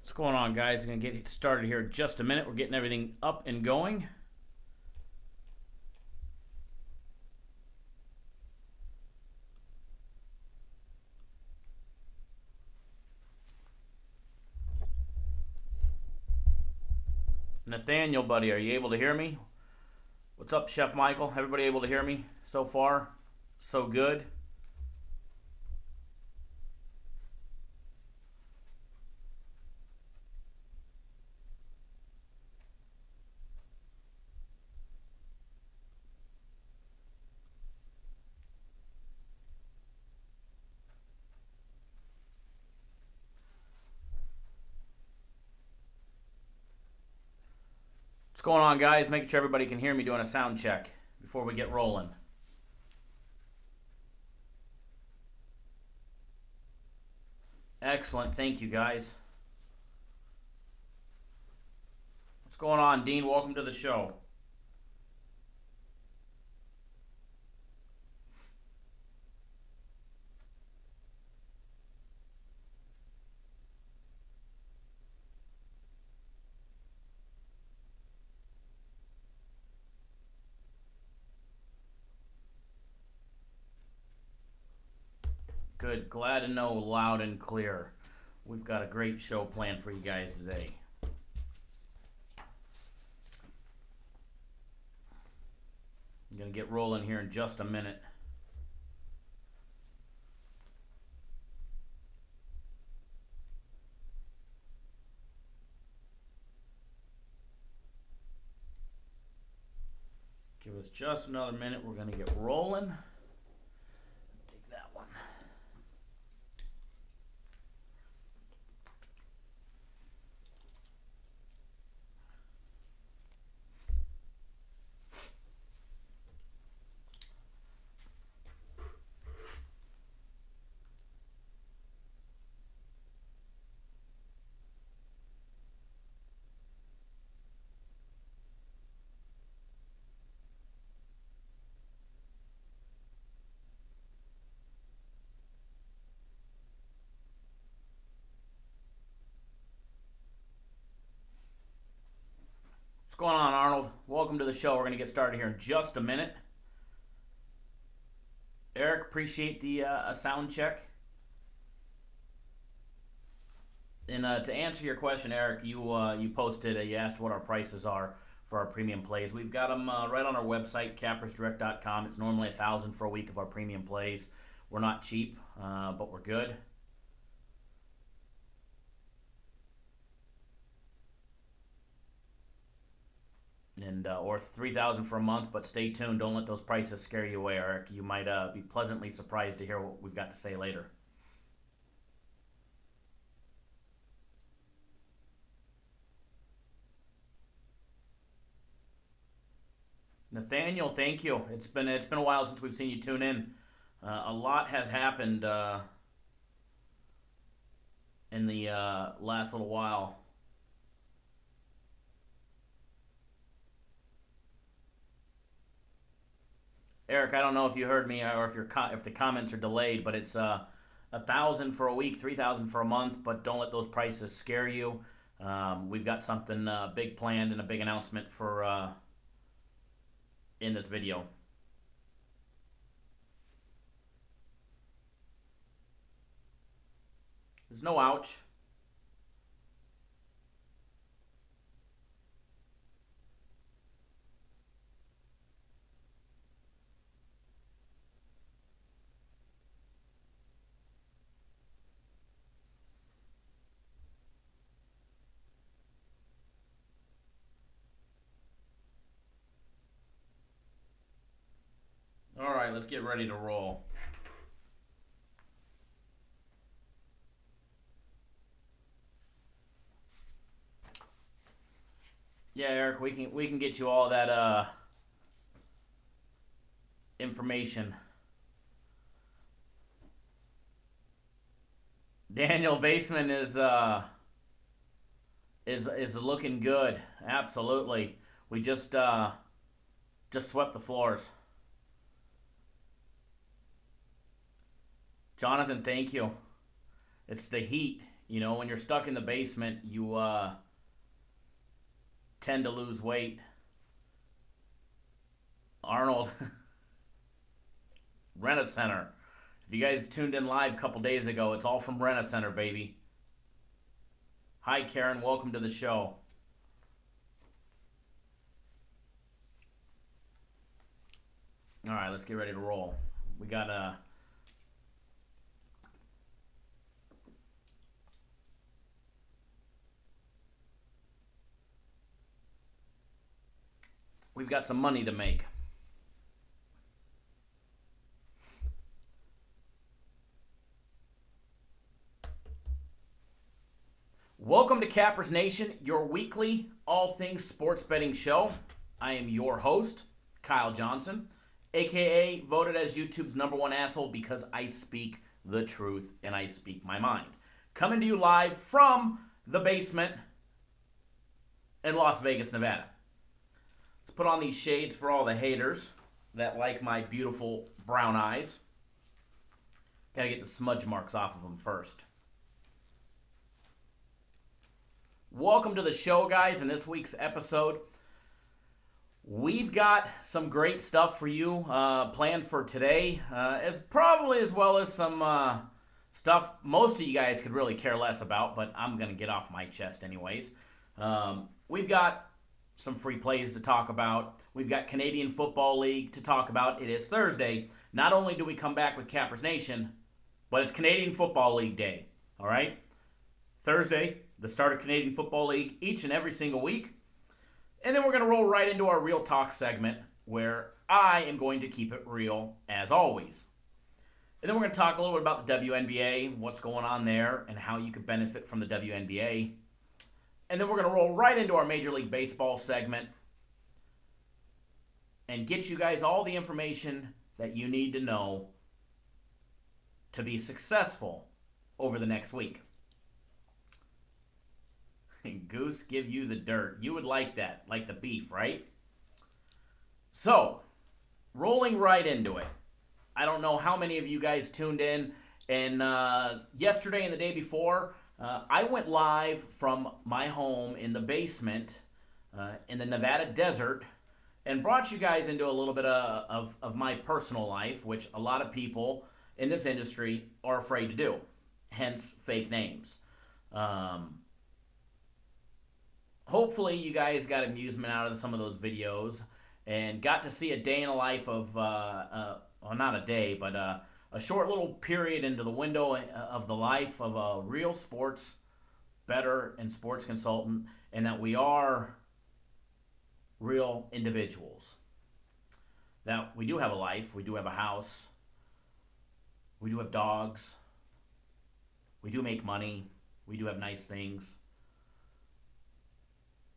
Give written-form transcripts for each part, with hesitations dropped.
What's going on, guys? I'm going to get started here in just a minute. We're getting everything up and going. Nathaniel, buddy, are you able to hear me? What's up, Chef Michael? Everybody able to hear me so far? So good. What's going on, guys? Making sure everybody can hear me, doing a sound check before we get rolling. Excellent. Thank you, guys. What's going on, Dean? Welcome to the show. Good. Glad to know loud and clear. We've got a great show planned for you guys today. I'm going to get rolling here in just a minute. Give us just another minute. We're going to get rolling. Take that one. What's going on, Arnold? Welcome to the show. We're going to get started here in just a minute. Eric, appreciate the sound check. And to answer your question, Eric, you posted, you asked what our prices are for our premium plays. We've got them right on our website, cappersdirect.com. It's normally $1,000 for a week of our premium plays. We're not cheap, but we're good. And or $3,000 for a month, but stay tuned. Don't let those prices scare you away, Eric. You might be pleasantly surprised to hear what we've got to say later. Nathaniel, thank you. It's been a while since we've seen you tune in. A lot has happened in the last little while. Eric, I don't know if you heard me or if the comments are delayed, but it's $1,000 for a week, $3,000 for a month. But don't let those prices scare you. We've got something big planned and a big announcement for in this video. There's no ouch. All right, let's get ready to roll. Yeah, Eric, we can get you all that information. Daniel Baseman is looking good. Absolutely. We just swept the floors. Jonathan, thank you. It's the heat. You know, when you're stuck in the basement, you tend to lose weight. Arnold, Rent-A-Center. If you guys tuned in live a couple days ago, it's all from Rent-A-Center, baby. Hi, Karen. Welcome to the show. All right, let's get ready to roll. We got we've got some money to make. Welcome to Cappers Nation, your weekly all things sports betting show. I am your host, Kyle Johnson, aka voted as YouTube's #1 asshole because I speak the truth and I speak my mind. Coming to you live from the basement in Las Vegas, Nevada. Let's put on these shades for all the haters that like my beautiful brown eyes. Gotta get the smudge marks off of them first. Welcome to the show, guys. In this week's episode, we've got some great stuff for you planned for today, as well as some stuff most of you guys could really care less about, but I'm going to get off my chest anyways. We've got some free plays to talk about. We've got Canadian Football League to talk about. It is Thursday. Not only do we come back with Cappers Nation, but it's Canadian Football League Day, all right? Thursday, the start of Canadian Football League each and every single week. And then we're going to roll right into our Real Talk segment where I am going to keep it real as always. And then we're going to talk a little bit about the WNBA, what's going on there, and how you could benefit from the WNBA. And then we're going to roll right into our Major League Baseball segment and get you guys all the information that you need to know to be successful over the next week. Goose, give you the dirt. You would like that, like the beef, right? So, rolling right into it. I don't know how many of you guys tuned in. And yesterday and the day before, I went live from my home in the basement in the Nevada desert and brought you guys into a little bit of my personal life, which a lot of people in this industry are afraid to do, hence fake names. Hopefully you guys got amusement out of some of those videos and got to see a day in the life of, well, not a day, but a short little period into the window of the life of a real sports bettor and sports consultant, and that we are real individuals. That we do have a life, we do have a house, we do have dogs, we do make money, we do have nice things,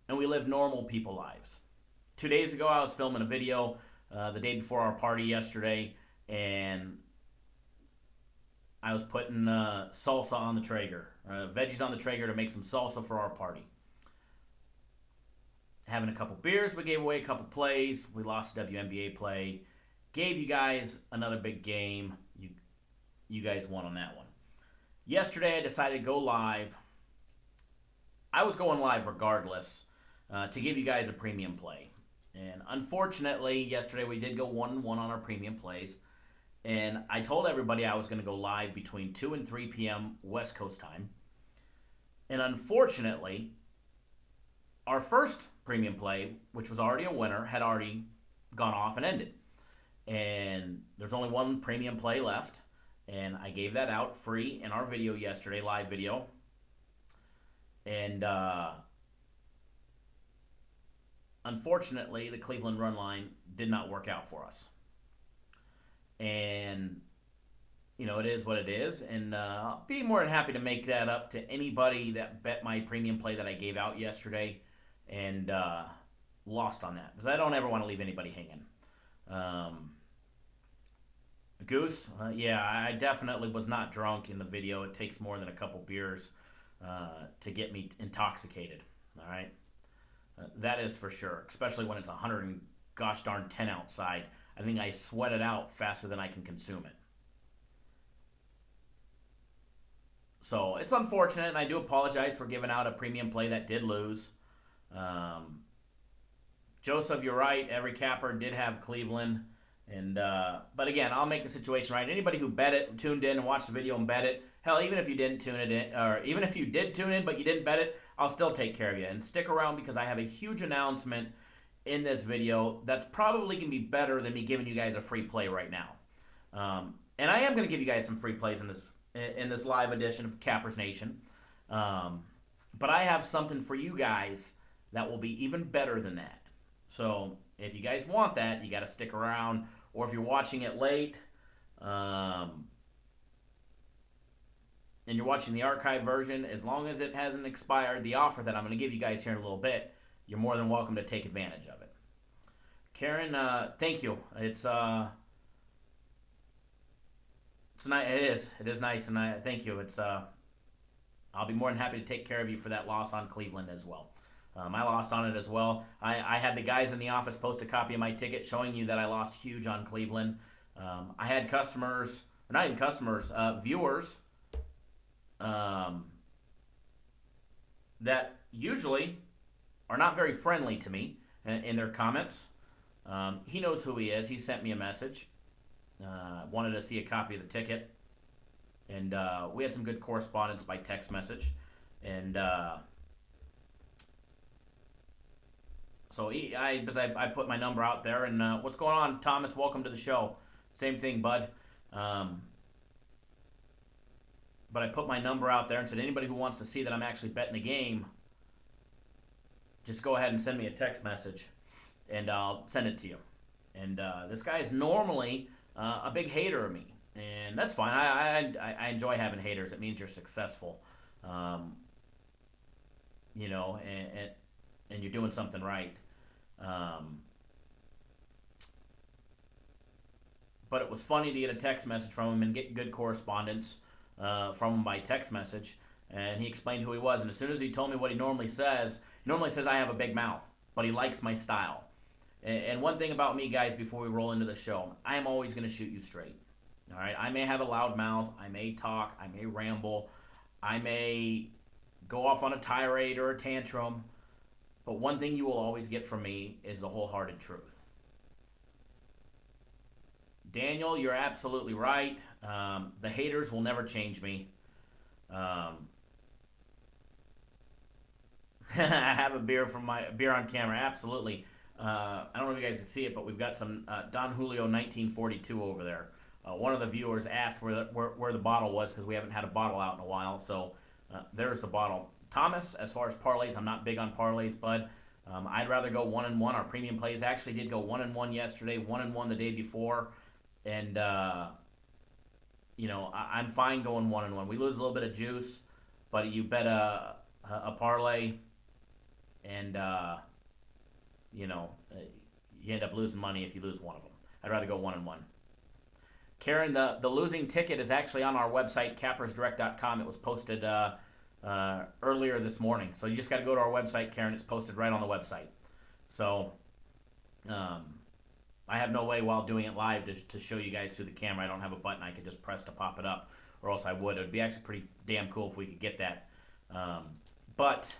and we live normal people lives. 2 days ago, I was filming a video the day before our party yesterday, and I was putting salsa on the Traeger, veggies on the Traeger to make some salsa for our party. Having a couple beers, we gave away a couple plays. We lost a WNBA play. Gave you guys another big game. You guys won on that one. Yesterday, I decided to go live. I was going live regardless to give you guys a premium play. And unfortunately, yesterday we did go 1-1 on our premium plays. And I told everybody I was going to go live between 2 and 3 p.m. West Coast time. And unfortunately, our first premium play, which was already a winner, had already gone off and ended. And there's only one premium play left. And I gave that out free in our video yesterday, live video. And unfortunately, the Cleveland run line did not work out for us. And, you know, it is what it is. And I'll be more than happy to make that up to anybody that bet my premium play that I gave out yesterday and lost on that. Because I don't ever want to leave anybody hanging. Goose, yeah, I definitely was not drunk in the video. It takes more than a couple beers to get me intoxicated. All right? That is for sure, especially when it's 100 and gosh darn 10 outside. I think I sweat it out faster than I can consume it. So it's unfortunate, and I do apologize for giving out a premium play that did lose. Um, Joseph, you're right. Every capper did have Cleveland, and but again, I'll make the situation right. Anybody who bet it, tuned in, and watched the video and bet it, hell, even if you didn't tune it in, or even if you did tune in but you didn't bet it, I'll still take care of you. And stick around because I have a huge announcement in this video that's probably gonna be better than me giving you guys a free play right now. And I am gonna give you guys some free plays in this live edition of Cappers Nation. But I have something for you guys that will be even better than that. So if you guys want that, you got to stick around. Or if you're watching it late, and you're watching the archive version, as long as it hasn't expired, the offer that I'm going to give you guys here in a little bit, you're more than welcome to take advantage of it. Karen, thank you. It's nice. It is nice, and thank you. I'll be more than happy to take care of you for that loss on Cleveland as well. I lost on it as well. I had the guys in the office post a copy of my ticket showing you that I lost huge on Cleveland. I had customers, or not even customers, viewers that usually are not very friendly to me in their comments. He knows who he is. He sent me a message. Wanted to see a copy of the ticket. And we had some good correspondence by text message. And so I put my number out there. And what's going on, Thomas? Welcome to the show. Same thing, bud. But I put my number out there and said, anybody who wants to see that I'm actually betting the game, just go ahead and send me a text message, and I'll send it to you. And this guy is normally a big hater of me. And that's fine. I enjoy having haters. It means you're successful, you know, and you're doing something right. But it was funny to get a text message from him and get good correspondence from him by text message. And he explained who he was. And as soon as he told me what he normally says I have a big mouth, but he likes my style. And one thing about me, guys, before we roll into the show, I am always going to shoot you straight. All right, I may have a loud mouth, I may talk, I may ramble, I may go off on a tirade or a tantrum, but one thing you will always get from me is the wholehearted truth. Daniel, you're absolutely right. The haters will never change me. I have a beer on camera, absolutely. I don't know if you guys can see it, but we've got some Don Julio 1942 over there. One of the viewers asked where the bottle was because we haven't had a bottle out in a while. So there's the bottle. Thomas, as far as parlays, I'm not big on parlays, bud. I'd rather go 1-1. Our premium plays actually did go 1-1 yesterday, 1-1 the day before, and you know, I'm fine going 1-1. We lose a little bit of juice, but you bet a parlay, and you know, you end up losing money if you lose one of them. I'd rather go 1-1. Karen, the losing ticket is actually on our website, cappersdirect.com. It was posted earlier this morning. So you just got to go to our website, Karen. It's posted right on the website. So I have no way while doing it live to show you guys through the camera. I don't have a button I could just press to pop it up, or else I would. It would be actually pretty damn cool if we could get that. But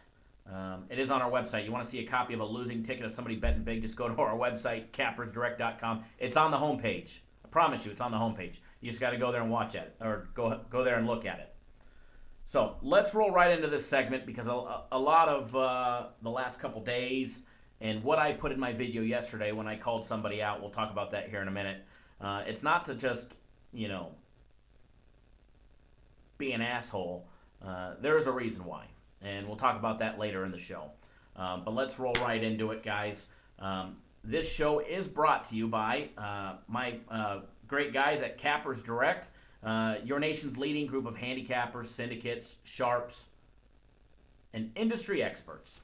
it is on our website. You want to see a copy of a losing ticket of somebody betting big, just go to our website, cappersdirect.com. It's on the homepage. I promise you, it's on the homepage. You just got to go there and watch it, or go there and look at it. So let's roll right into this segment because a lot of the last couple days and what I put in my video yesterday when I called somebody out, we'll talk about that here in a minute. It's not to just, you know, be an asshole. There's a reason why, and we'll talk about that later in the show. But let's roll right into it, guys. This show is brought to you by my great guys at Cappers Direct, your nation's leading group of handicappers, syndicates, sharps, and industry experts.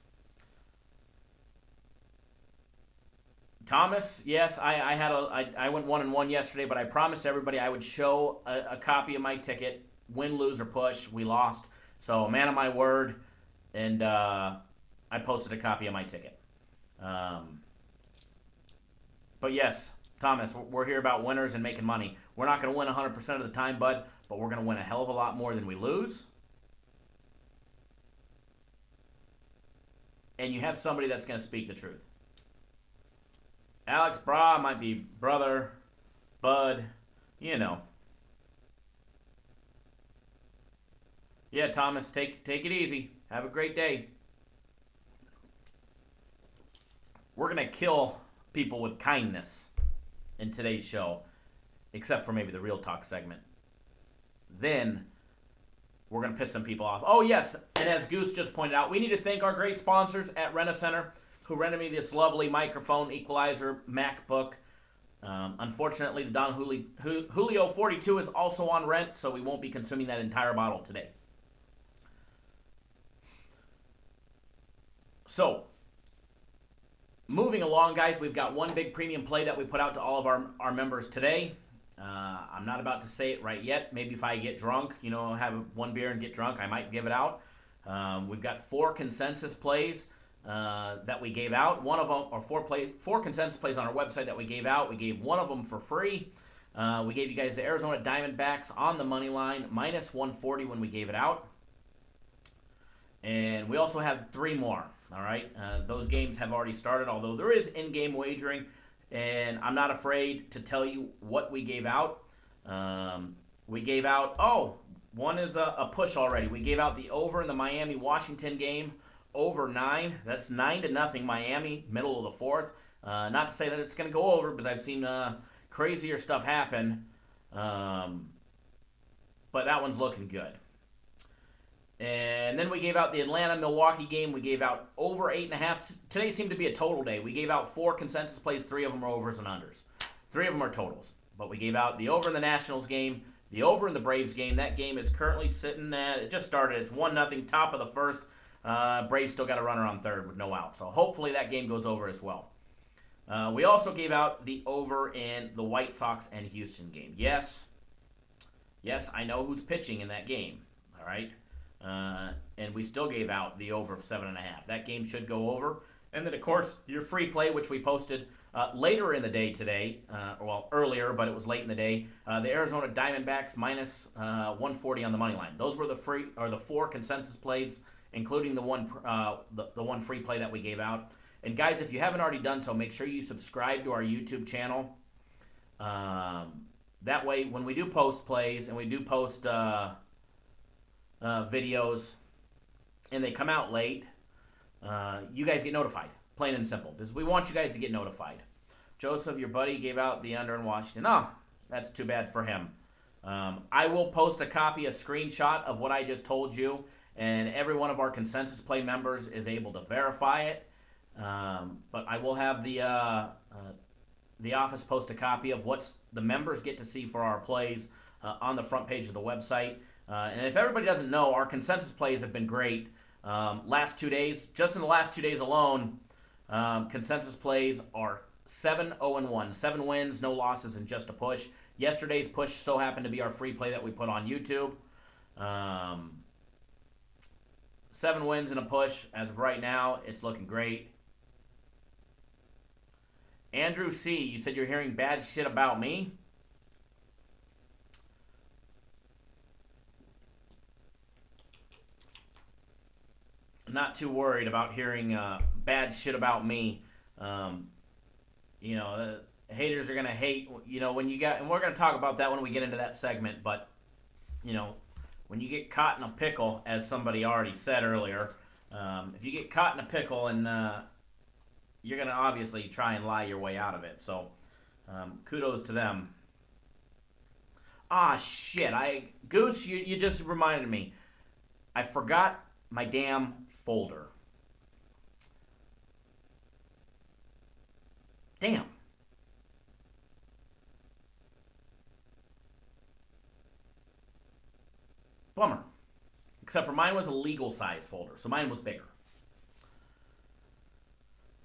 Thomas, yes, I went 1-1 yesterday, but I promised everybody I would show a copy of my ticket, win, lose, or push. We lost, so man of my word, and I posted a copy of my ticket. But yes, Thomas, we're here about winners and making money. We're not going to win 100% of the time, bud, but we're going to win a hell of a lot more than we lose. and you have somebody that's going to speak the truth. Alex Bra might be brother, bud, you know. Yeah, Thomas, take it easy. Have a great day. We're going to kill people with kindness in today's show, except for maybe the Real Talk segment. Then we're going to piss some people off. Oh, yes, and as Goose just pointed out, we need to thank our great sponsors at Rent-A-Center who rented me this lovely microphone, equalizer, MacBook. Unfortunately, the Don Julio 42 is also on rent, so we won't be consuming that entire bottle today. So, moving along, guys, we've got one big premium play that we put out to all of our members today. I'm not about to say it right yet. Maybe if I get drunk, have one beer and get drunk, I might give it out. We've got 4 consensus plays that we gave out. One of them, or 4 consensus plays on our website that we gave out. We gave one of them for free. We gave you guys the Arizona Diamondbacks on the money line, minus 140 when we gave it out. And we also have 3 more. All right, those games have already started, although there is in-game wagering, and I'm not afraid to tell you what we gave out. We gave out, one is a push already. We gave out the over in the Miami-Washington game, over 9. That's 9-0 Miami, middle of the 4th. Not to say that it's going to go over, because I've seen crazier stuff happen, but that one's looking good. And then we gave out the Atlanta-Milwaukee game. We gave out over 8.5. Today seemed to be a total day. We gave out 4 consensus plays. 3 of them are overs and unders. 3 of them are totals. But we gave out the over in the Nationals game, the over in the Braves game. That game is currently sitting at, it just started. It's 1-0, top of the 1st. Braves still got a runner on 3rd with no out. So hopefully that game goes over as well. We also gave out the over in the White Sox and Houston game. Yes, I know who's pitching in that game. All right. And we still gave out the over of 7.5. That game should go over. And then, of course, your free play, which we posted later in the day today, earlier, but it was late in the day. The Arizona Diamondbacks minus 140 on the money line. Those were the 4 consensus plays, including the one free play that we gave out. And guys, if you haven't already done so, make sure you subscribe to our YouTube channel. That way, when we do post plays and we do post videos and they come out late, you guys get notified, plain and simple, because we want you guys to get notified. Joseph, your buddy, gave out the under in Washington. That's too bad for him. I will post a screenshot of what I just told you, and every one of our consensus play members is able to verify it. But I will have the office post a copy of what the members get to see for our plays on the front page of the website. And if everybody doesn't know, our consensus plays have been great. Last 2 days, just in the last 2 days alone, consensus plays are 7-0-1. 7 wins, no losses, and just a push. Yesterday's push so happened to be our free play that we put on YouTube. 7 wins and a push. As of right now, it's looking great. Andrew C., you said you're hearing bad shit about me? Not too worried about hearing bad shit about me. Haters are gonna hate. When you got, and we're gonna talk about that when we get into that segment. But when you get caught in a pickle, as somebody already said earlier, if you get caught in a pickle, and you're gonna obviously try and lie your way out of it. So kudos to them. Shit! Goose, you just reminded me. I forgot my damn folder. Damn. Bummer. Except for mine was a legal size folder, so mine was bigger.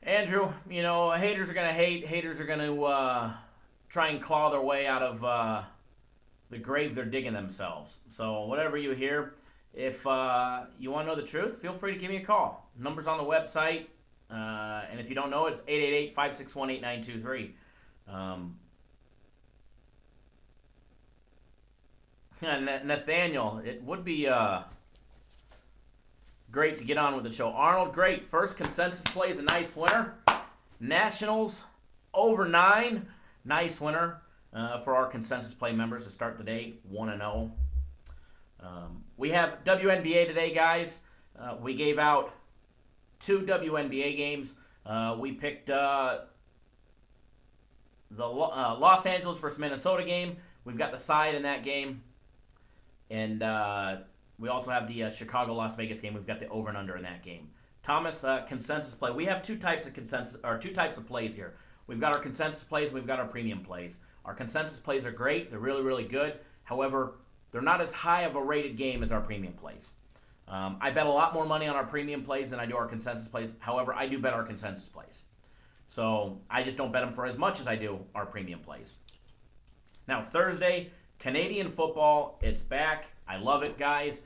Andrew, haters are going to hate. Haters are going to try and claw their way out of the grave they're digging themselves. So whatever you hear, if you want to know the truth, feel free to give me a call. Number's on the website. And if you don't know, it's 888-561-8923. Nathaniel, it would be Great to get on with the show. Arnold, great. First consensus play is a nice winner. Nationals over 9. Nice winner for our consensus play members to start the day 1-0. We have WNBA today, guys. We gave out 2 WNBA games. We picked the Los Angeles versus Minnesota game. We've got the side in that game. And we also have the Chicago-Las Vegas game. We've got the over and under in that game. Thomas, consensus play. We have 2 types of consensus, or 2 types of plays here. We've got our consensus plays and we've got our premium plays. Our consensus plays are great. They're really, really good. However, they're not as high of a rated game as our premium plays. I bet a lot more money on our premium plays than I do our consensus plays. However, I do bet our consensus plays. So I just don't bet them for as much as I do our premium plays. Now, Thursday, Canadian football. It's back. I love it, guys.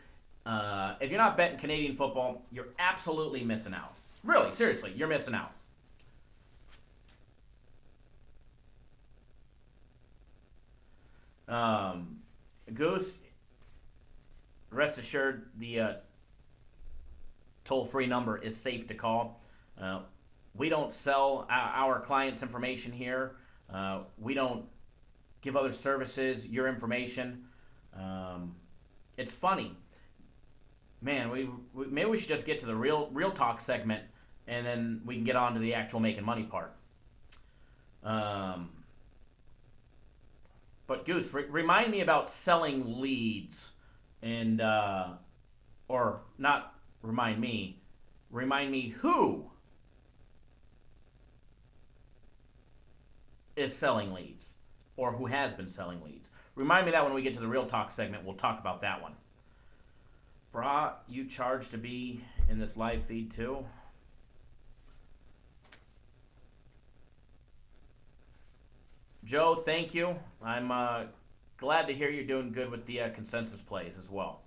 If you're not betting Canadian football, you're absolutely missing out. Really, seriously, you're missing out. Goose, rest assured, the toll-free number is safe to call. We don't sell our clients' information here. We don't give other services your information. It's funny. Man, maybe we should just get to the real talk segment, and then we can get on to the actual making money part. But Goose, remind me about selling leads, and or not remind me who is selling leads, or who has been selling leads. Remind me that when we get to the real talk segment, we'll talk about that one. Brah, you charge to be in this live feed too? Joe, thank you. I'm glad to hear you're doing good with the consensus plays as well.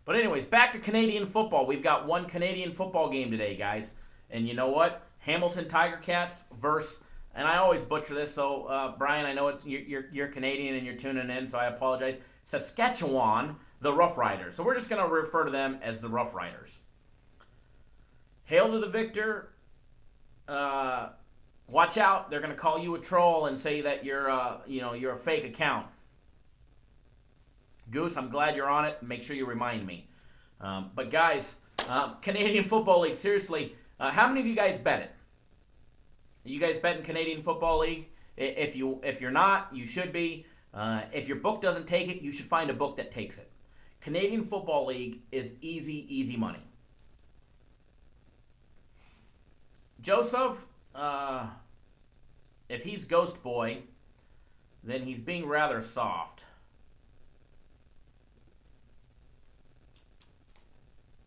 But anyways, back to Canadian football. We've got one Canadian football game today, guys. And you know what? Hamilton Tiger Cats versus, and I always butcher this, so Brian, I know you're Canadian and you're tuning in, so I apologize. Saskatchewan, the Rough Riders. So we're just going to refer to them as the Rough Riders. Hail to the victor. Watch out, they're going to call you a troll and say that you're a fake account. Goose, I'm glad you're on it. Make sure you remind me. But guys, Canadian Football League, seriously, how many of you guys bet it? You guys bet in Canadian Football League? If you're not, you should be. If your book doesn't take it, you should find a book that takes it. Canadian Football League is easy money. Joseph, if he's Ghost Boy, then he's being rather soft.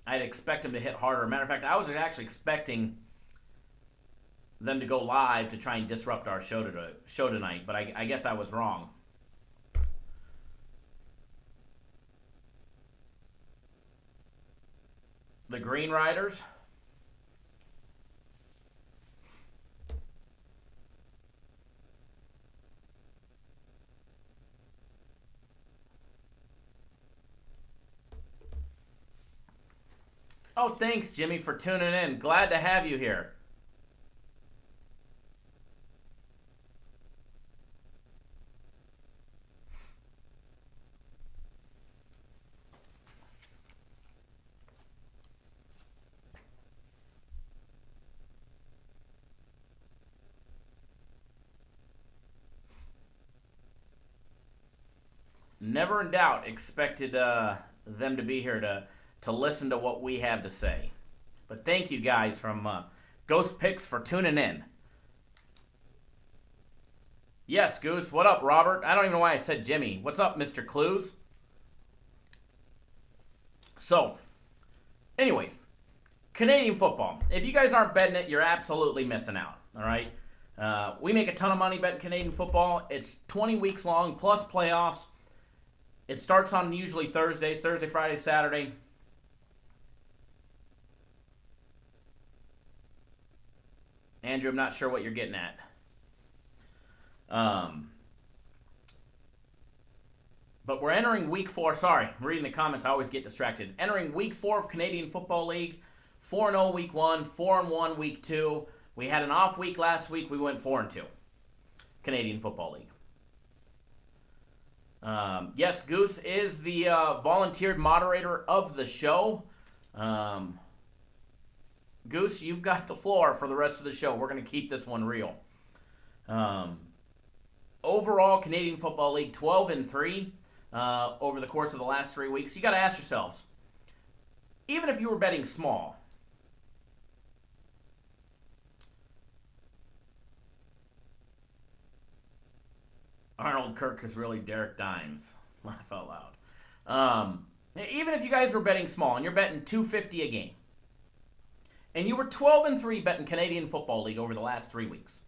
I'd expect him to hit harder. Matter of fact, I was actually expecting them to go live to try and disrupt our show tonight, but I guess I was wrong. The Green Riders. Oh, thanks, Jimmy, for tuning in. Glad to have you here. Never in doubt expected them to be here to listen to what we have to say. But thank you guys from Ghost Picks for tuning in. Yes, Goose. What up, Robert? I don't even know why I said Jimmy. What's up, Mr. Clues? So, anyways, Canadian football. If you guys aren't betting it, you're absolutely missing out. All right? We make a ton of money betting Canadian football. It's 20 weeks long plus playoffs. It starts on usually Thursdays, Thursday, Friday, Saturday. Andrew, I'm not sure what you're getting at. But we're entering week 4. Sorry, I'm reading the comments. I always get distracted. Entering week 4 of Canadian Football League. 4-0 week 1, 4-1 week 2. We had an off week last week. We went 4-2. Canadian Football League. Yes, Goose is the volunteered moderator of the show. Goose, you've got the floor for the rest of the show. We're going to keep this one real. Overall, Canadian Football League 12-3 over the course of the last 3 weeks. You got to ask yourselves, even if you were betting small, Arnold Kirk is really Derek Dimes. Laugh out loud. Even if you guys were betting small and you're betting $250 a game, and you were 12-3 betting Canadian Football League over the last 3 weeks,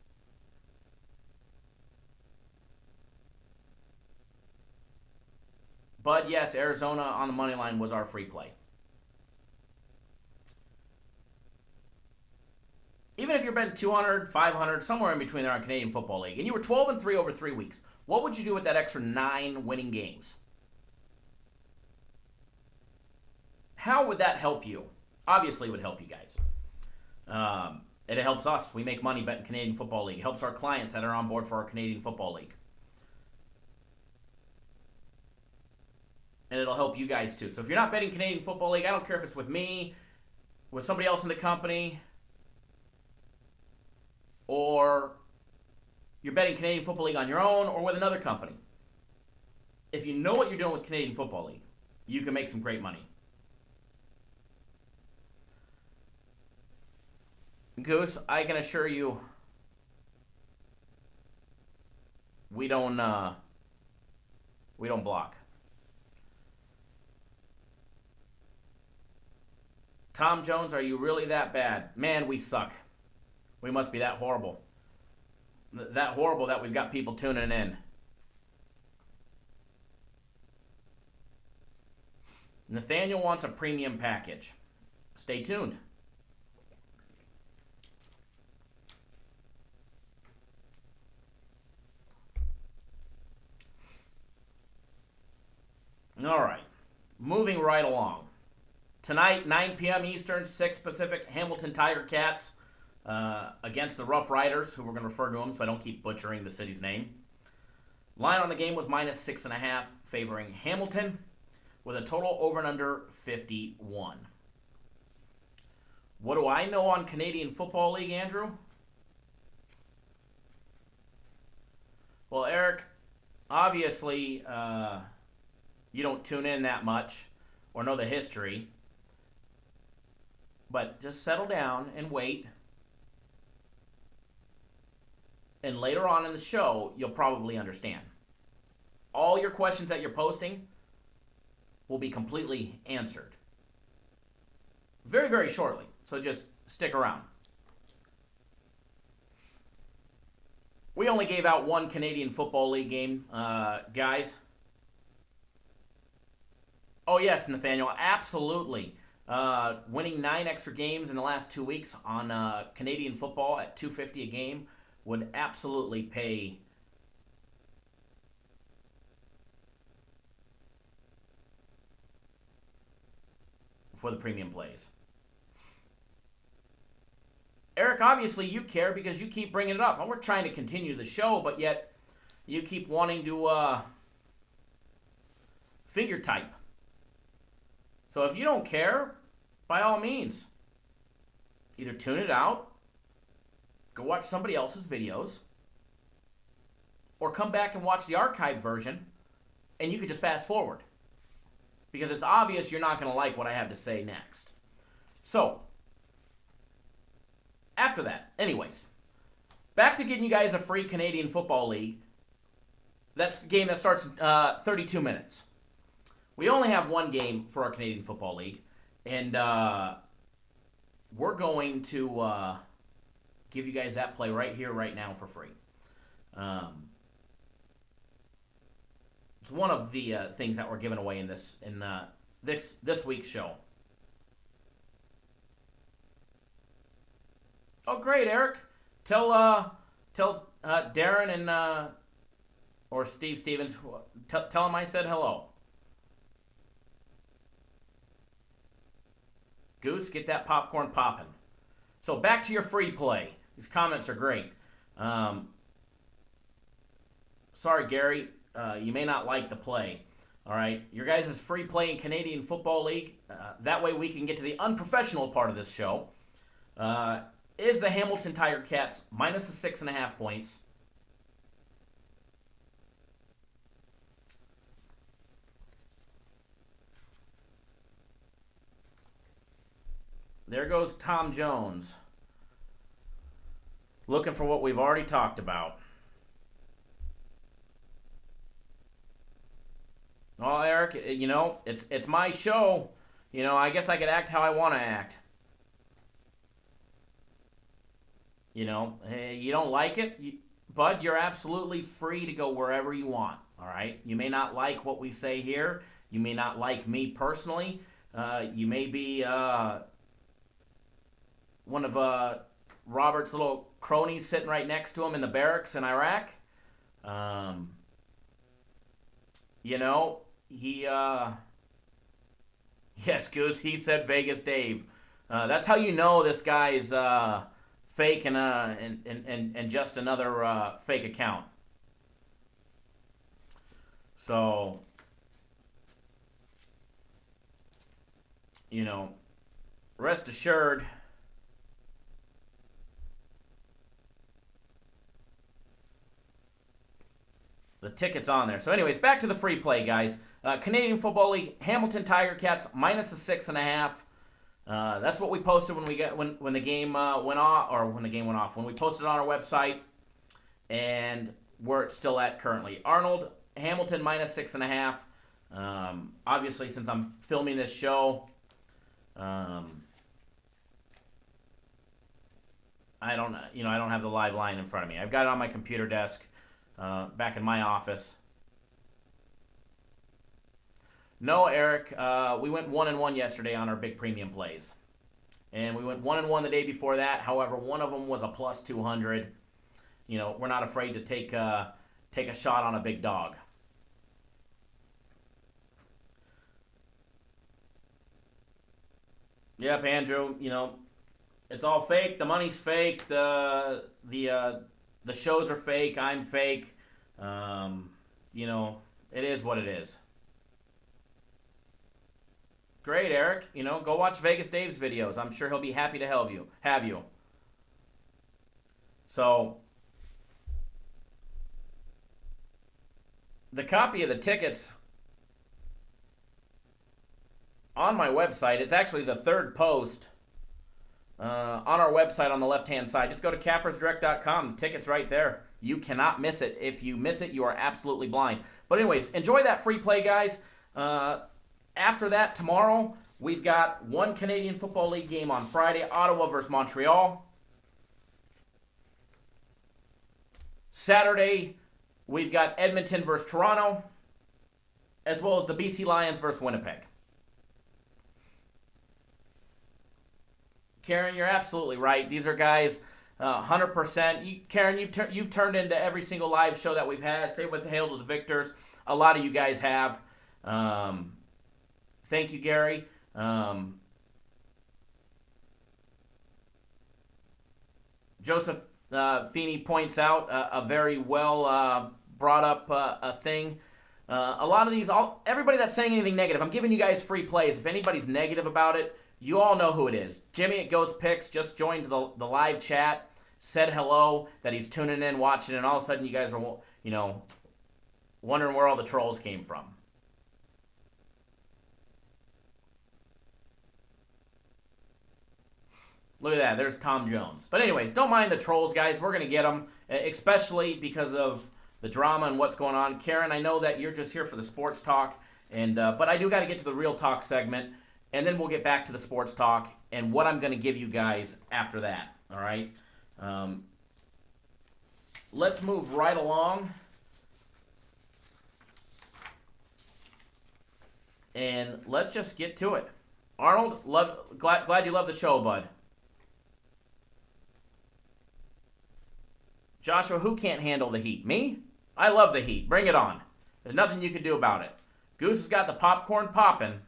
but yes, Arizona on the money line was our free play. Even if you're betting 200, 500, somewhere in between there on Canadian Football League, and you were 12-3 over 3 weeks, what would you do with that extra 9 winning games? How would that help you? Obviously, it would help you guys. It helps us. We make money betting Canadian Football League. It helps our clients that are on board for our Canadian Football League. And it'll help you guys too. So if you're not betting Canadian Football League, I don't care if it's with me, with somebody else in the company, or you're betting Canadian Football League on your own or with another company. If you know what you're doing with Canadian Football League, you can make some great money. Goose, I can assure you, we don't block. Tom Jones, are you really that bad? Man, we suck. We must be that horrible. That horrible that we've got people tuning in. Nathaniel wants a premium package. Stay tuned. All right. Moving right along. Tonight, 9 p.m. Eastern, 6 Pacific, Hamilton Tiger Cats against the Rough Riders, who we're going to refer to them so I don't keep butchering the city's name. Line on the game was -6.5, favoring Hamilton, with a total over and under 51. What do I know on Canadian Football League, Andrew? Well, Eric, obviously, you don't tune in that much or know the history. But just settle down and wait. And later on in the show, you'll probably understand. All your questions that you're posting will be completely answered. Very, very shortly. So just stick around. We only gave out one Canadian Football League game, guys. Oh, yes, Nathaniel, absolutely. Winning 9 extra games in the last 2 weeks on Canadian football at $250 a game would absolutely pay for the premium plays. Eric, obviously you care because you keep bringing it up. And we're trying to continue the show, but yet you keep wanting to finger type. So if you don't care, by all means, either tune it out, go watch somebody else's videos, or come back and watch the archived version, and you could just fast forward. Because it's obvious you're not going to like what I have to say next. So, after that, anyways, back to getting you guys a free Canadian Football League. That's a game that starts in 32 minutes. We only have one game for our Canadian Football League, and we're going to give you guys that play right here, right now for free. It's one of the things that we're giving away in this week's show. Oh, great, Eric! Tell Darren Or Steve Stevens. Tell him I said hello. Goose, get that popcorn popping. So back to your free play. These comments are great. Sorry, Gary. You may not like the play. All right. Your guys' free play in Canadian Football League. That way we can get to the unprofessional part of this show. Is the Hamilton Tiger Cats minus the 6.5 points. There goes Tom Jones. Looking for what we've already talked about. Oh, Eric, you know, it's my show. You know, I guess I could act how I want to act. You know, hey, you don't like it, bud, you're absolutely free to go wherever you want, all right? You may not like what we say here. You may not like me personally. You may be one of Robert's little cronies sitting right next to him in the barracks in Iraq. You know, he, yes, Goose, he said Vegas Dave. That's how you know this guy's fake and just another fake account. So, you know, rest assured, the ticket's on there. So anyways, back to the free play, guys. Canadian Football League, Hamilton Tiger Cats, minus the 6.5. That's what we posted when the game went off, or when the game went off. When we posted on our website, and where it's still at currently. Arnold, Hamilton, minus 6.5. Obviously, since I'm filming this show, I don't have the live line in front of me. I've got it on my computer desk. Back in my office. No, Eric, we went 1-1 yesterday on our big premium plays. And we went 1-1 the day before that. However, one of them was a plus 200. You know, we're not afraid to take a shot on a big dog. Yep, Andrew, you know, it's all fake. The money's fake. The shows are fake. I'm fake. You know, it is what it is. Great, Eric. You know, go watch Vegas Dave's videos. I'm sure he'll be happy to have you. So, the copy of the tickets on my website, it's actually the third post on our website on the left-hand side. Just go to cappersdirect.com. The ticket's right there. You cannot miss it. If you miss it, you are absolutely blind. But anyways, enjoy that free play, guys. After that, tomorrow, we've got one Canadian Football League game on Friday, Ottawa versus Montreal. Saturday, we've got Edmonton versus Toronto, as well as the BC Lions versus Winnipeg. Karen, you're absolutely right. These are guys, 100%. Karen, you've turned into every single live show that we've had. Same with Hail to the Victors. A lot of you guys have. Thank you, Gary. Joseph Feeney points out a very well brought up a thing. A lot of these, everybody that's saying anything negative, I'm giving you guys free plays. If anybody's negative about it, you all know who it is. Jimmy at Ghost Picks just joined the live chat, said hello, that he's tuning in, watching, and all of a sudden you guys are, you know, wondering where all the trolls came from. Look at that. There's Tom Jones. But anyways, don't mind the trolls, guys. We're going to get them, especially because of the drama and what's going on. Karen, I know that you're just here for the sports talk, but I do got to get to the real talk segment, and then we'll get back to the sports talk and what I'm going to give you guys after that. All right? Let's move right along. And let's just get to it. Arnold, glad you love the show, bud. Joshua, who can't handle the heat? Me? I love the heat. Bring it on. There's nothing you can do about it. Goose has got the popcorn popping.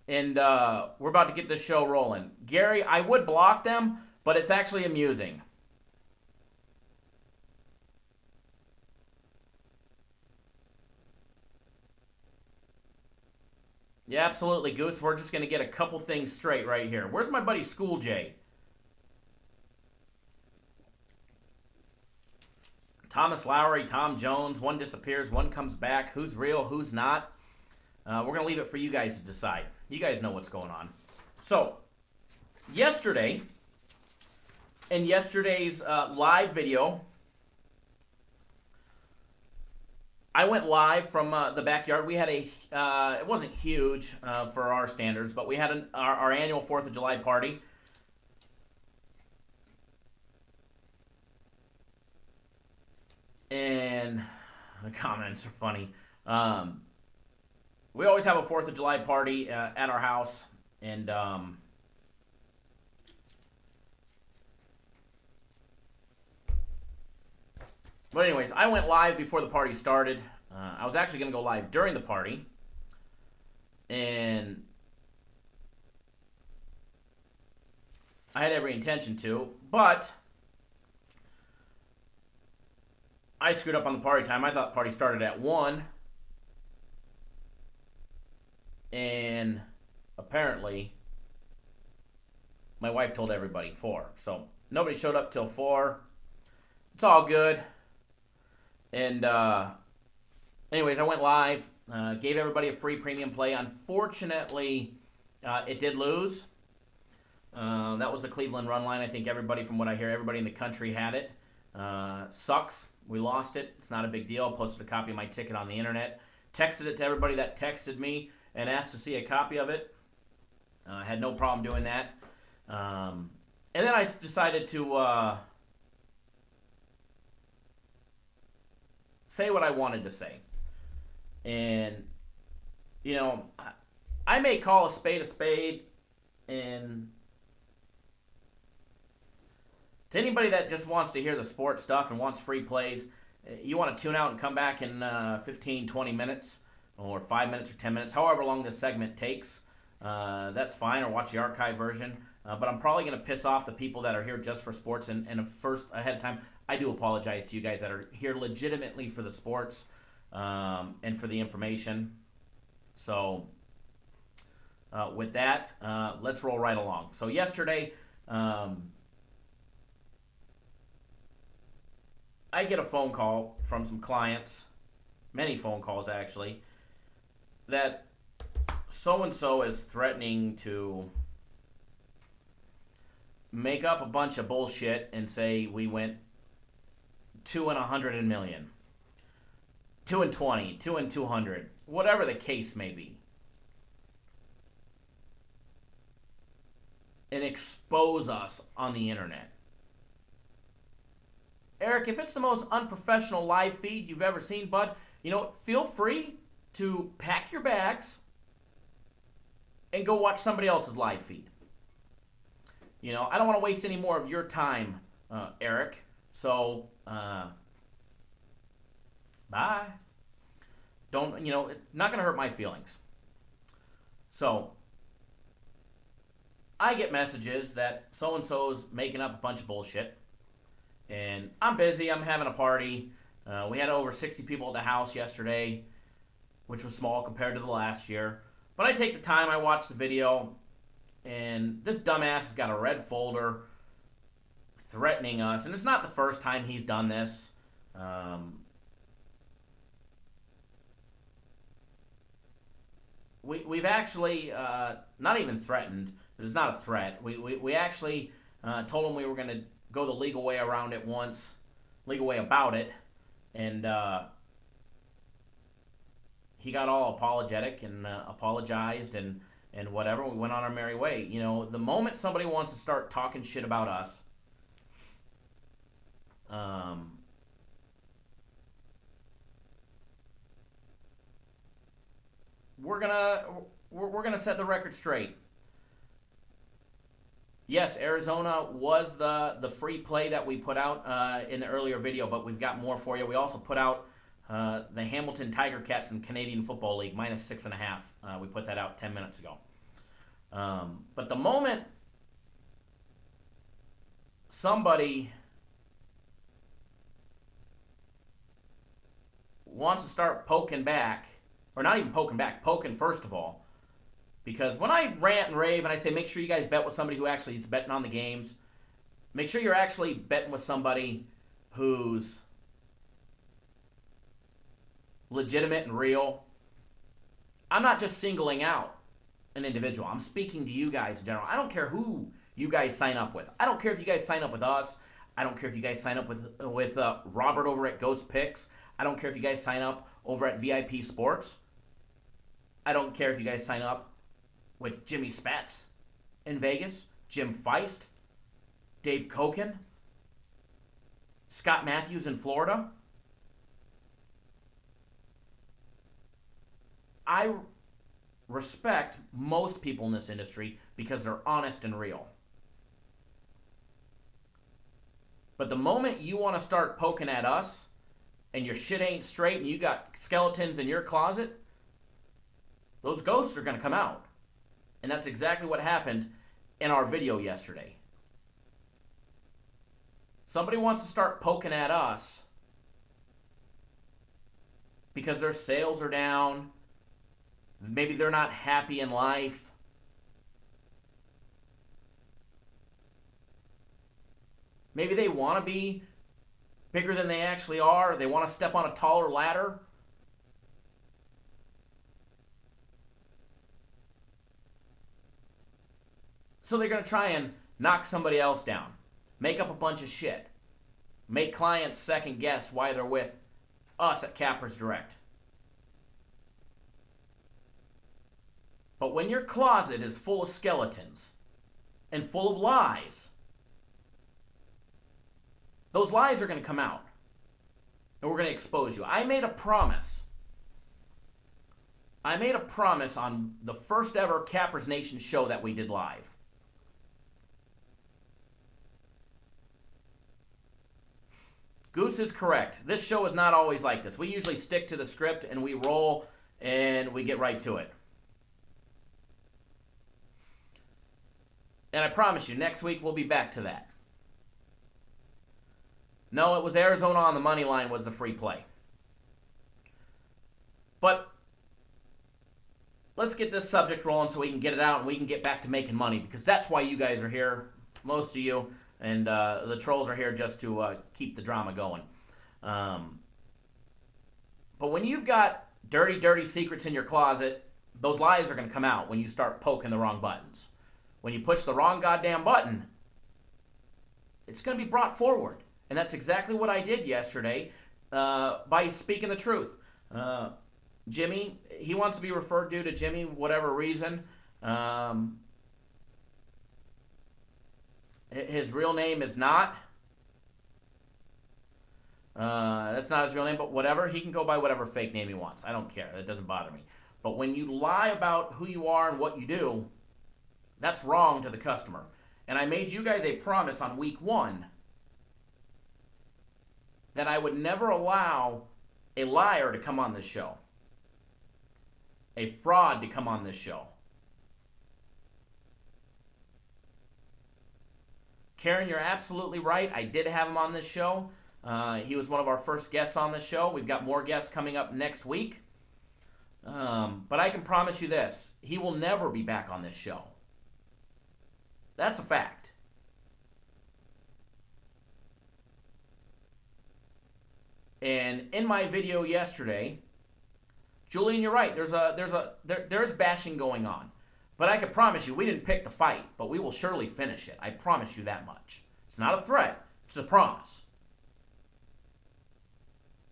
And we're about to get this show rolling. Gary, I would block them, but it's actually amusing. Yeah, absolutely, Goose. We're just going to get a couple things straight right here. Where's my buddy School J? Thomas Lowry, Tom Jones. One disappears, one comes back. Who's real, who's not? We're going to leave it for you guys to decide. You guys know what's going on. So, yesterday, in yesterday's live video, I went live from the backyard. We had it wasn't huge for our standards, but we had our annual 4th of July party. And the comments are funny. We always have a 4th of July party at our house. And but anyways, I went live before the party started. I was actually going to go live during the party. And I had every intention to, but I screwed up on the party time. I thought the party started at 1. And apparently, my wife told everybody 4. So nobody showed up till 4. It's all good. And anyways, I went live, gave everybody a free premium play. Unfortunately, it did lose. That was the Cleveland run line. I think everybody, from what I hear, everybody in the country had it. Sucks. We lost it. It's not a big deal. Posted a copy of my ticket on the internet. Texted it to everybody that texted me and asked to see a copy of it. Had no problem doing that. And then I decided to say what I wanted to say. And, you know, I may call a spade, and to anybody that just wants to hear the sports stuff and wants free plays, you want to tune out and come back in 15, 20 minutes or 5 minutes or 10 minutes, however long this segment takes. That's fine, or watch the archive version. But I'm probably going to piss off the people that are here just for sports. And first, ahead of time, I do apologize to you guys that are here legitimately for the sports and for the information. So with that, let's roll right along. So yesterday, I get a phone call from some clients, many phone calls actually, that so-and-so is threatening to make up a bunch of bullshit and say we went 2 and 100 million, 2 and 20, 2 and 200, whatever the case may be, and expose us on the internet. Eric, if it's the most unprofessional live feed you've ever seen, bud, you know, feel free to pack your bags and go watch somebody else's live feed. You know, I don't want to waste any more of your time, Eric. So, bye. Don't, you know, not going to hurt my feelings. So, I get messages that so-and-so's making up a bunch of bullshit. And I'm busy. I'm having a party. We had over 60 people at the house yesterday, which was small compared to the last year. But I take the time. I watch the video. And this dumbass has got a red folder threatening us. And it's not the first time he's done this. We've actually not even threatened. This is not a threat. We actually told him we were going to go the legal way around it once, legal way about it, and he got all apologetic and apologized and whatever. We went on our merry way. You know, the moment somebody wants to start talking shit about us, we're gonna set the record straight. Yes, Arizona was the free play that we put out in the earlier video, but we've got more for you. We also put out the Hamilton Tiger Cats in Canadian Football League minus 6.5. We put that out 10 minutes ago. But the moment somebody wants to start poking back, or not even poking back, poking first of all, because when I rant and rave and I say make sure you guys bet with somebody who actually is betting on the games, make sure you're actually betting with somebody who's legitimate and real. I'm not just singling out an individual. I'm speaking to you guys in general. I don't care who you guys sign up with. I don't care if you guys sign up with us. I don't care if you guys sign up with Robert over at Ghost Picks. I don't care if you guys sign up over at VIP Sports. I don't care if you guys sign up with Jimmy Spatz in Vegas, Jim Feist, Dave Koken, Scott Matthews in Florida. I respect most people in this industry because they're honest and real. But the moment you want to start poking at us and your shit ain't straight and you got skeletons in your closet, those ghosts are going to come out. And that's exactly what happened in our video yesterday. Somebody wants to start poking at us because their sales are down. Maybe they're not happy in life. Maybe they want to be bigger than they actually are. They want to step on a taller ladder. So they're going to try and knock somebody else down, make up a bunch of shit, make clients second guess why they're with us at Cappers Direct. But when your closet is full of skeletons and full of lies, those lies are going to come out and we're going to expose you. I made a promise. I made a promise on the first ever Cappers Nation show that we did live. Goose is correct. This show is not always like this. We usually stick to the script and we roll and we get right to it. And I promise you, next week we'll be back to that. No, it was Arizona on the money line was the free play. But let's get this subject rolling so we can get it out and we can get back to making money, because that's why you guys are here, most of you, and the trolls are here just to keep the drama going. But when you've got dirty, dirty secrets in your closet, those lies are going to come out when you start poking the wrong buttons. When you push the wrong goddamn button, it's going to be brought forward. And that's exactly what I did yesterday by speaking the truth. Jimmy, he wants to be referred to Jimmy, whatever reason. His real name is not. That's not his real name, but whatever. He can go by whatever fake name he wants. I don't care. That doesn't bother me. But when you lie about who you are and what you do, that's wrong to the customer. And I made you guys a promise on week 1 that I would never allow a liar to come on this show, a fraud to come on this show. Karen, you're absolutely right. I did have him on this show. He was one of our first guests on the show. We've got more guests coming up next week. But I can promise you this. He will never be back on this show. That's a fact. And in my video yesterday, Julian, you're right. There's bashing going on. But I can promise you, we didn't pick the fight, but we will surely finish it. I promise you that much. It's not a threat. It's a promise.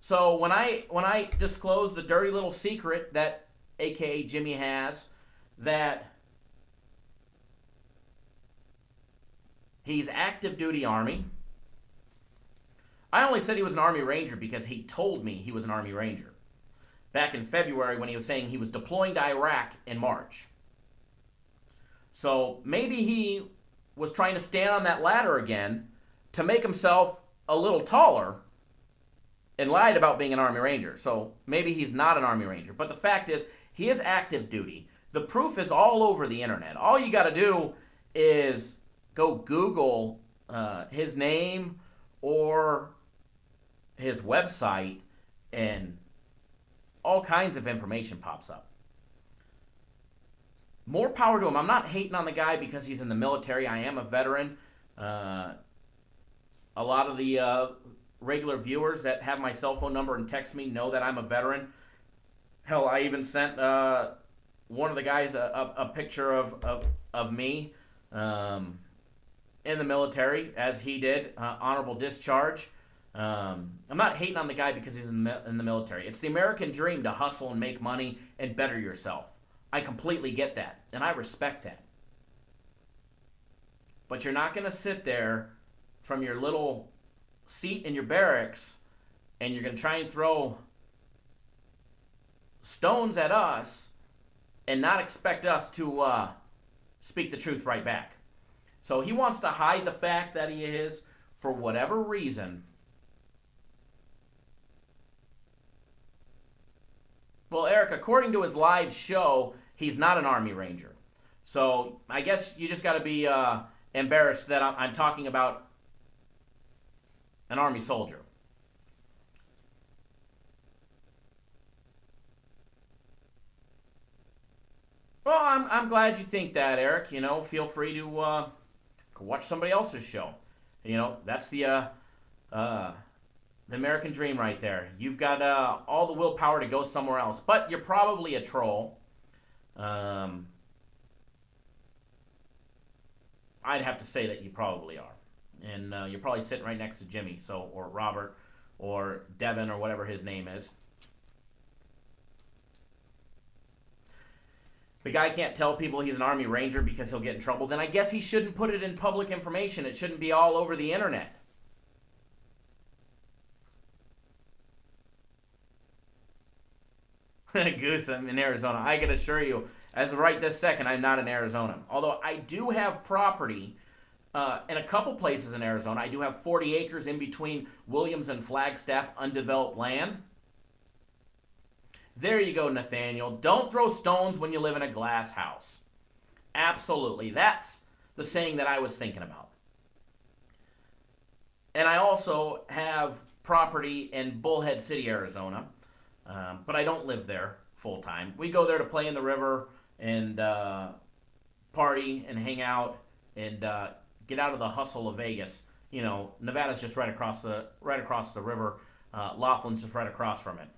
So when I disclose the dirty little secret that AKA Jimmy has, that he's active duty Army. I only said he was an Army Ranger because he told me he was an Army Ranger back in February when he was saying he was deploying to Iraq in March. So maybe he was trying to stand on that ladder again to make himself a little taller and lied about being an Army Ranger. So maybe he's not an Army Ranger. But the fact is, he is active duty. The proof is all over the internet. All you got to do is go Google his name or his website, and all kinds of information pops up. More power to him. I'm not hating on the guy because he's in the military. I am a veteran. A lot of the regular viewers that have my cell phone number and text me know that I'm a veteran. Hell, I even sent one of the guys a picture of me in the military, as he did, honorable discharge. I'm not hating on the guy because he's in the military. It's the American dream to hustle and make money and better yourself. I completely get that, and I respect that. But you're not going to sit there from your little seat in your barracks and you're going to try and throw stones at us and not expect us to speak the truth right back. So he wants to hide the fact that he is, for whatever reason. Well, Eric, according to his live show, he's not an Army Ranger. So I guess you just got to be embarrassed that I'm talking about an Army soldier. Well, I'm glad you think that, Eric. You know, feel free to watch somebody else's show. You know, that's the American dream right there. You've got all the willpower to go somewhere else, but you're probably a troll. I'd have to say that you probably are. And you're probably sitting right next to Jimmy, or Robert, or Devin, or whatever his name is. The guy can't tell people he's an Army Ranger because he'll get in trouble. Then I guess he shouldn't put it in public information. It shouldn't be all over the internet. Goose, I'm in Arizona. I can assure you, as of right this second, I'm not in Arizona. Although I do have property in a couple places in Arizona. I do have 40 acres in between Williams and Flagstaff, undeveloped land. There you go, Nathaniel. Don't throw stones when you live in a glass house. Absolutely. That's the saying that I was thinking about. And I also have property in Bullhead City, Arizona. But I don't live there full time. We go there to play in the river and party and hang out and get out of the hustle of Vegas. You know, Nevada's just right across the river. Laughlin's just right across from it.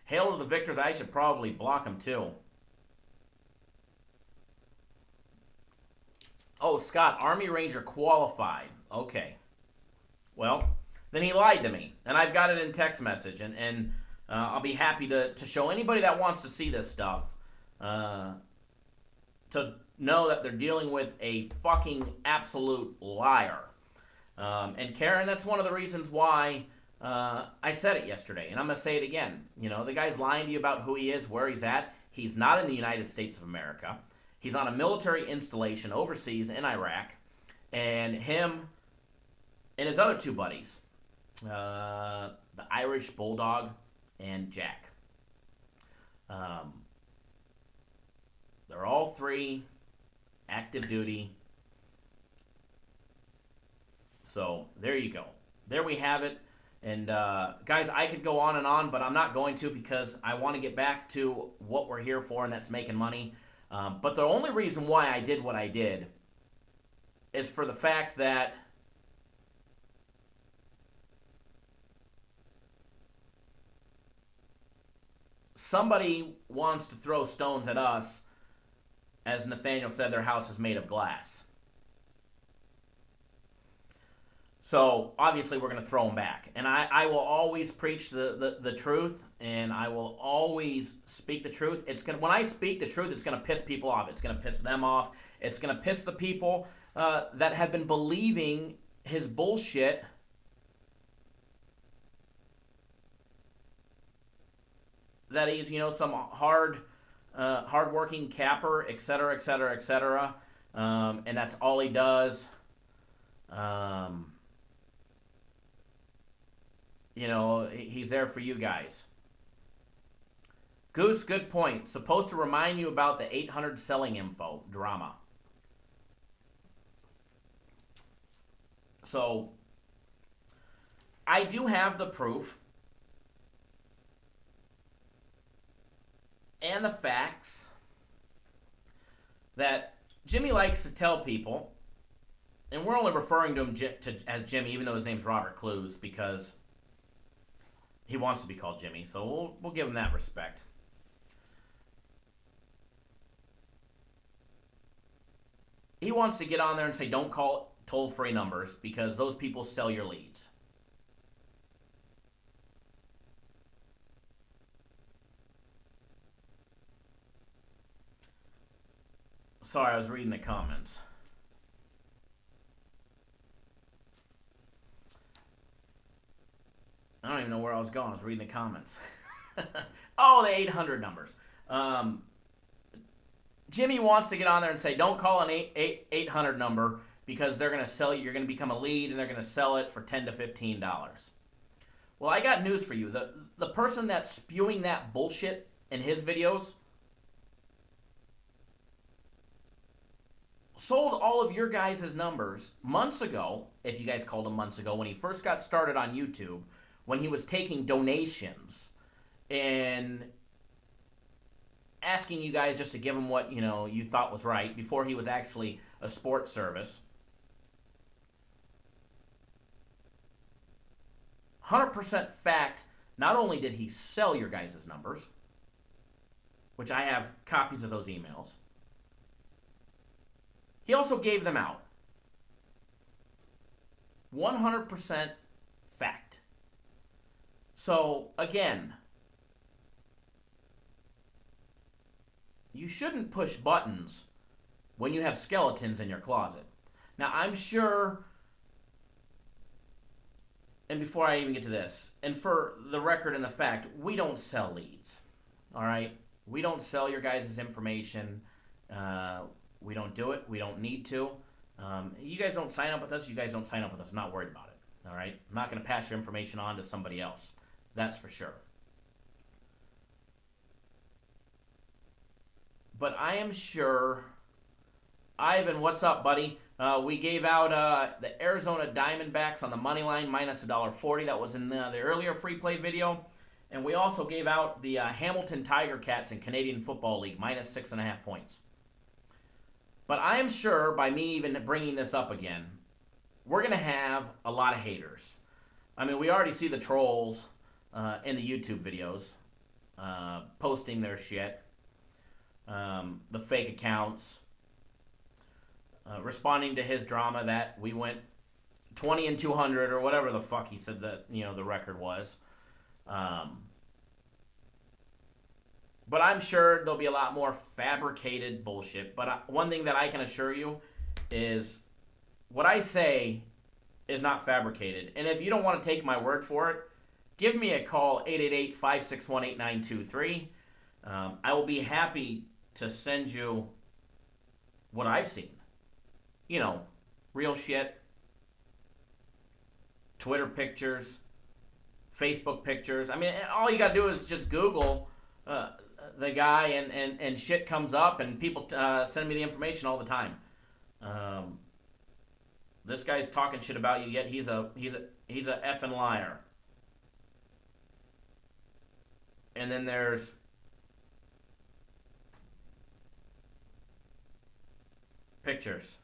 Hail to the victors. I should probably block them too. Oh, Scott, Army Ranger qualified. Okay. Well, then he lied to me. And I've got it in text message. And I'll be happy to show anybody that wants to see this stuff to know that they're dealing with a fucking absolute liar. And Karen, that's one of the reasons why I said it yesterday, and I'm going to say it again. You know, the guy's lying to you about who he is, where he's at. He's not in the United States of America. He's on a military installation overseas in Iraq. And him and his other two buddies, the Irish Bulldog and Jack. They're all three active duty. So there you go. There we have it. And guys, I could go on, but I'm not going to because I want to get back to what we're here for, and that's making money. But the only reason why I did what I did is for the fact that somebody wants to throw stones at us. As Nathaniel said, their house is made of glass. So, obviously, we're going to throw them back. And I will always preach the truth, and I will always speak the truth. When I speak the truth, it's going to piss people off. It's going to piss them off. It's going to piss the people that have been believing his bullshit. That he's, some hard-working capper, etc., etc., etc. and that's all he does. Um, he's there for you guys. Goose, good point. Supposed to remind you about the 800 selling info drama. So, I do have the proof and the facts that Jimmy likes to tell people, and we're only referring to him as Jimmy, even though his name's Robert Clues, because he wants to be called Jimmy, so we'll give him that respect. He wants to get on there and say, don't call toll-free numbers because those people sell your leads. Sorry, I was reading the comments. I don't even know where I was going. I was reading the comments. Oh, the 800 numbers. Jimmy wants to get on there and say, don't call an 800 number because they're going to sell you. You're going to become a lead, and they're going to sell it for $10 to $15. Well, I got news for you. The person that's spewing that bullshit in his videos sold all of your guys' numbers months ago, if you guys called him months ago, when he first got started on YouTube, when he was taking donations and asking you guys just to give him what, you thought was right before he was actually a sports service. 100% fact, not only did he sell your guys' numbers, which I have copies of those emails, he also gave them out. 100% fact. So, again, you shouldn't push buttons when you have skeletons in your closet. Now, I'm sure, and before I even get to this, and for the record and the fact, we don't sell leads, all right? We don't sell your guys' information. We don't do it. We don't need to. You guys don't sign up with us. You guys don't sign up with us. I'm not worried about it, all right? I'm not going to pass your information on to somebody else. That's for sure. But I am sure, Ivan, what's up, buddy? We gave out the Arizona Diamondbacks on the money line minus $1.40. That was in the earlier free play video. And we also gave out the Hamilton Tiger Cats in Canadian Football League minus 6.5 points. But I am sure by me even bringing this up again, we're going to have a lot of haters. I mean, we already see the trolls in the YouTube videos posting their shit. The fake accounts, responding to his drama that we went 20-200 or whatever the fuck he said that the record was. But I'm sure there'll be a lot more fabricated bullshit. But one thing that I can assure you is what I say is not fabricated. And if you don't want to take my word for it, give me a call, 888-561-8923. I will be happy to send you what I've seen. Real shit. Twitter pictures. Facebook pictures. I mean, all you got to do is just Google the guy and shit comes up and people send me the information all the time. This guy's talking shit about you, yet he's a effing liar. And then there's pictures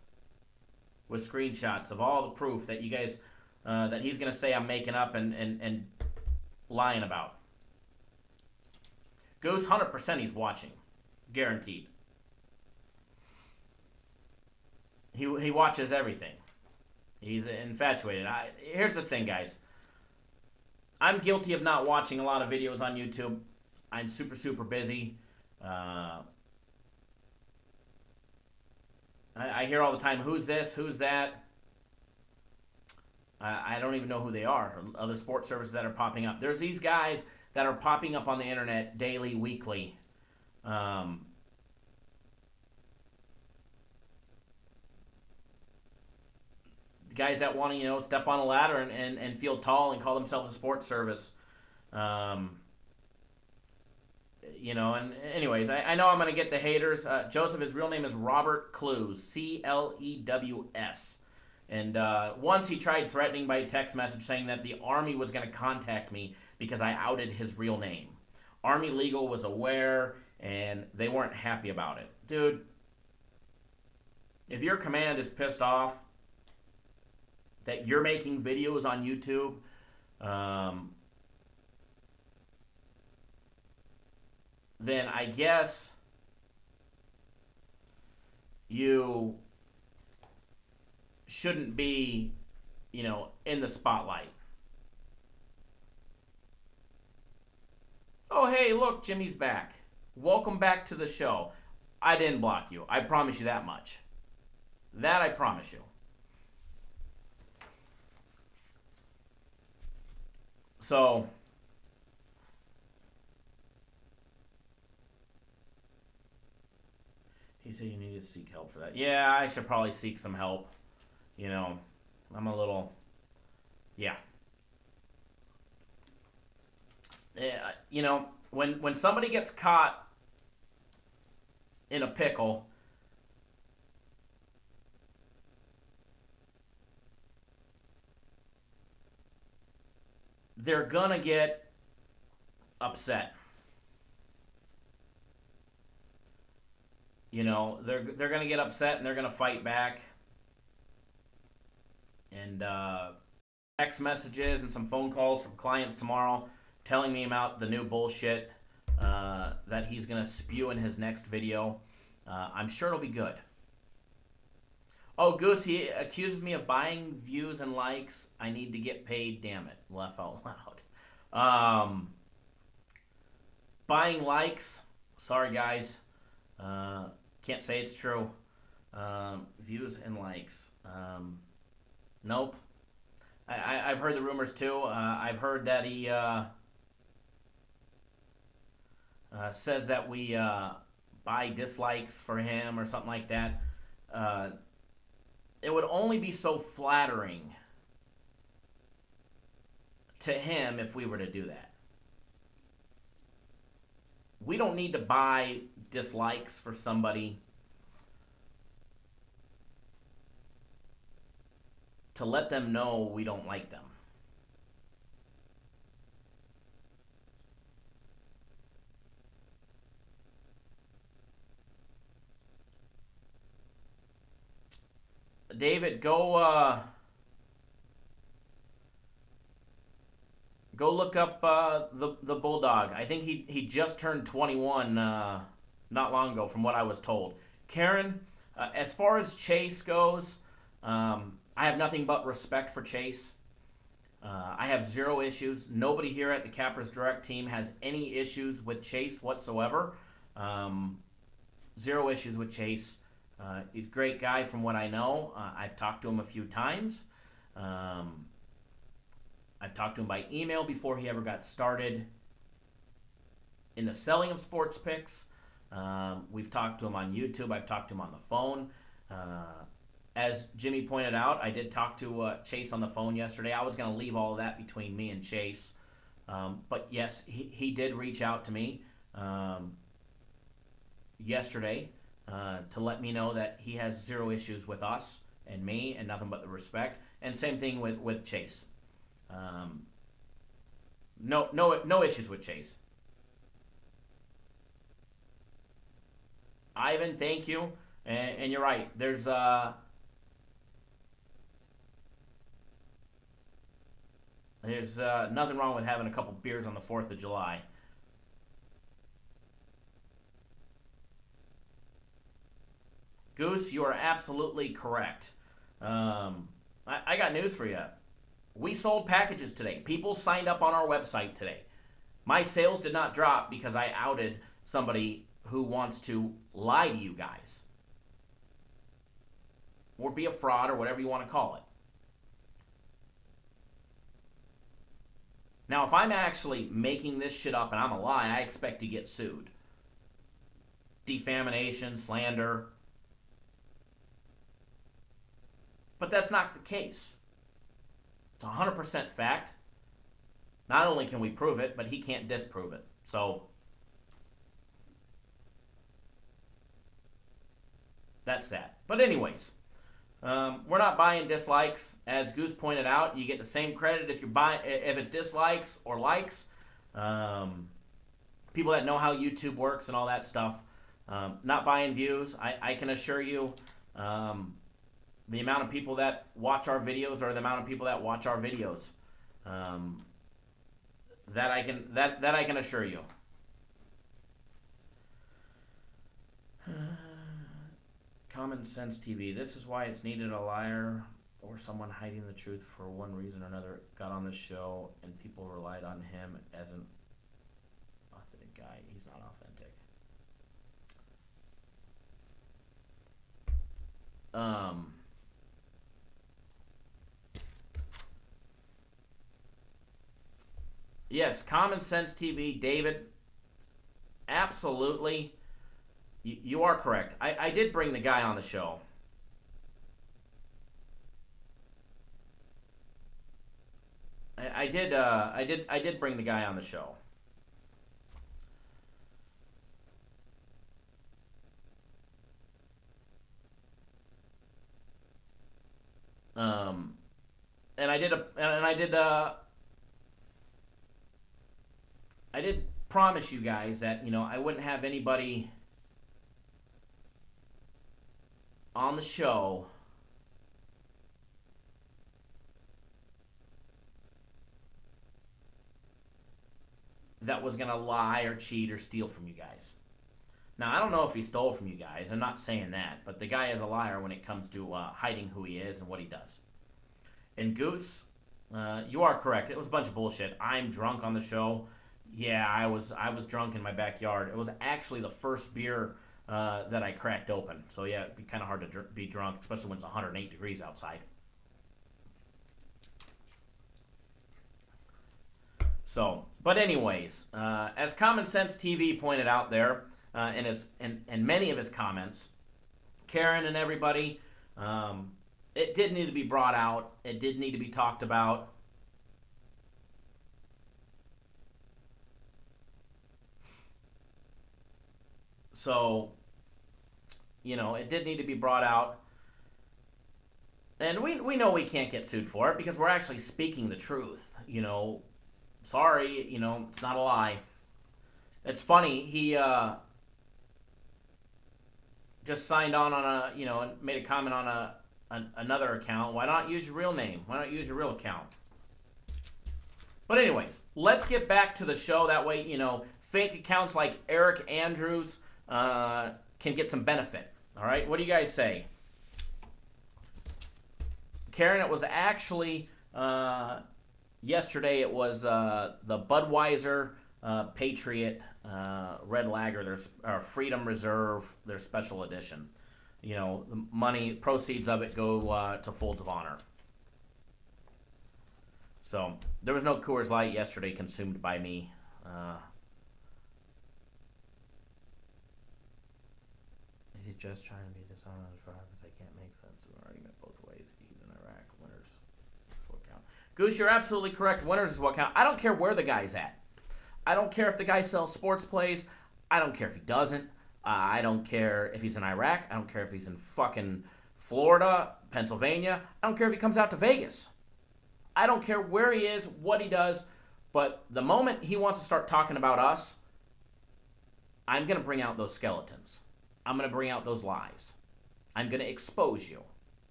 with screenshots of all the proof that you guys that he's gonna say I'm making up and lying about. Goes 100% he's watching, guaranteed. He watches everything. He's infatuated. Here's the thing, guys. I'm guilty of not watching a lot of videos on YouTube. I'm super busy. I hear all the time, who's this, who's that? I don't even know who they are. Other sports services that are popping up. There's these guys that are popping up on the internet daily, weekly. guys that want to, step on a ladder and feel tall and call themselves a sports service. And anyways, I know I'm going to get the haters. Joseph, his real name is Robert Clews, Clews. And once he tried threatening by text message saying that the Army was going to contact me because I outed his real name. Army Legal was aware, and they weren't happy about it. Dude, if your command is pissed off that you're making videos on YouTube, then I guess you shouldn't be, in the spotlight. Oh, hey, look, Jimmy's back. Welcome back to the show. I didn't block you. I promise you that much. That I promise you. So, he said you needed to seek help for that. Yeah, I should probably seek some help. I'm a little, yeah. When somebody gets caught in a pickle, they're gonna get upset. They're gonna get upset and they're gonna fight back. And text messages and some phone calls from clients tomorrow telling me about the new bullshit that he's gonna spew in his next video. I'm sure it'll be good. Oh, Goose, he accuses me of buying views and likes. I need to get paid, damn it. Laugh out loud. Buying likes. Sorry, guys. Can't say it's true. Views and likes. Nope. I've heard the rumors, too. I've heard that he says that we buy dislikes for him or something like that. It would only be so flattering to him if we were to do that. We don't need to buy dislikes for somebody to let them know we don't like them. David, go look up the Bulldog. I think he just turned 21 not long ago, from what I was told. Karen, as far as Chase goes, I have nothing but respect for Chase. I have zero issues. Nobody here at the Cappers Direct team has any issues with Chase whatsoever. Zero issues with Chase. He's a great guy from what I know. I've talked to him a few times. I've talked to him by email before he ever got started in the selling of sports picks. We've talked to him on YouTube. I've talked to him on the phone. As Jimmy pointed out, I did talk to Chase on the phone yesterday. I was going to leave all of that between me and Chase. But yes, he did reach out to me yesterday to let me know that he has zero issues with us and me and nothing but the respect. And same thing with Chase. No issues with Chase. Ivan, thank you. And you're right. There's nothing wrong with having a couple beers on the 4th of July. Goose, you are absolutely correct. I got news for you. We sold packages today. People signed up on our website today. My sales did not drop because I outed somebody who wants to lie to you guys. Or be a fraud or whatever you want to call it. Now, if I'm actually making this shit up and I'm a lie, I expect to get sued. Defamation, slander. But that's not the case. It's 100% fact. Not only can we prove it, but he can't disprove it. So that's that. But anyways, we're not buying dislikes. As Goose pointed out, you get the same credit if it's dislikes or likes. People that know how YouTube works and all that stuff. Not buying views. I can assure you, the amount of people that watch our videos are the amount of people that watch our videos. That I can assure you. Common Sense TV. This is why it's needed a liar or someone hiding the truth for one reason or another got on the show and people relied on him as an authentic guy. He's not authentic. Yes, Common Sense TV, David. Absolutely. You are correct. I did bring the guy on the show. I did bring the guy on the show. And I did promise you guys that, you know, I wouldn't have anybody on the show that was going to lie or cheat or steal from you guys. Now, I don't know if he stole from you guys. I'm not saying that. But the guy is a liar when it comes to hiding who he is and what he does. And Goose, you are correct. It was a bunch of bullshit. I'm drunk on the show. Yeah, I was drunk in my backyard. It was actually the first beer that I cracked open. So, yeah, it'd be kind of hard to be drunk, especially when it's 108 degrees outside. So, but anyways, as Common Sense TV pointed out there, in many of his comments, Karen and everybody, it did need to be brought out. It did need to be talked about. So, you know, it did need to be brought out. And we know we can't get sued for it because we're actually speaking the truth. You know, sorry, you know, it's not a lie. It's funny, he just signed on a, you know, and made a comment on another account. Why not use your real name? Why not use your real account? But anyways, let's get back to the show. That way, you know, fake accounts like Eric Andrews can get some benefit. All right, what do you guys say? Karen, it was actually yesterday. It was the Budweiser Patriot Red Lager. There's Freedom Reserve. Their special edition. You know, the money proceeds of it go to Folds of Honor. So there was no Coors Light yesterday consumed by me. Is he just trying to be dishonest for others? I can't make sense of an argument both ways. He's in Iraq. Winners is what count. Goose, you're absolutely correct. Winners is what count. I don't care where the guy's at. I don't care if the guy sells sports plays. I don't care if he doesn't. I don't care if he's in Iraq. I don't care if he's in fucking Florida, Pennsylvania. I don't care if he comes out to Vegas. I don't care where he is, what he does. But the moment he wants to start talking about us, I'm going to bring out those skeletons. I'm going to bring out those lies. I'm going to expose you.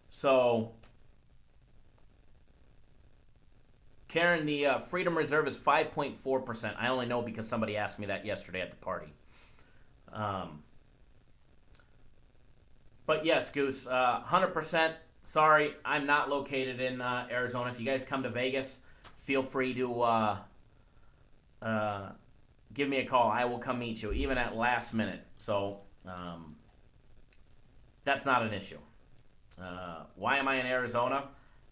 So, Karen, the Freedom Reserve is 5.4%. I only know because somebody asked me that yesterday at the party. But yes, Goose, 100%. Sorry, I'm not located in Arizona. If you guys come to Vegas, feel free to give me a call. I will come meet you, even at last minute. So that's not an issue. Why am I in Arizona?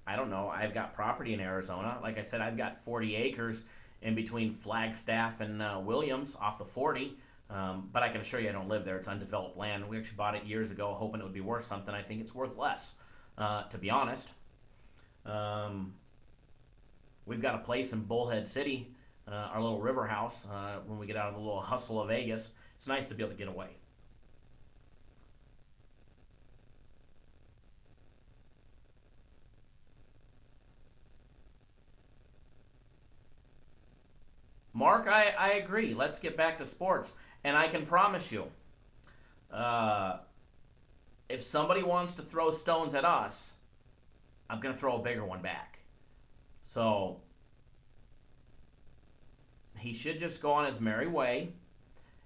I don't know. I've got property in Arizona. Like I said, I've got 40 acres in between Flagstaff and Williams off the 40. But I can assure you I don't live there. It's undeveloped land. We actually bought it years ago hoping it would be worth something. I think it's worth less, to be honest. We've got a place in Bullhead City, our little river house, when we get out of the little hustle of Vegas. It's nice to be able to get away. Mark, I agree. Let's get back to sports. And I can promise you, uh, if somebody wants to throw stones at us, I'm going to throw a bigger one back. So he should just go on his merry way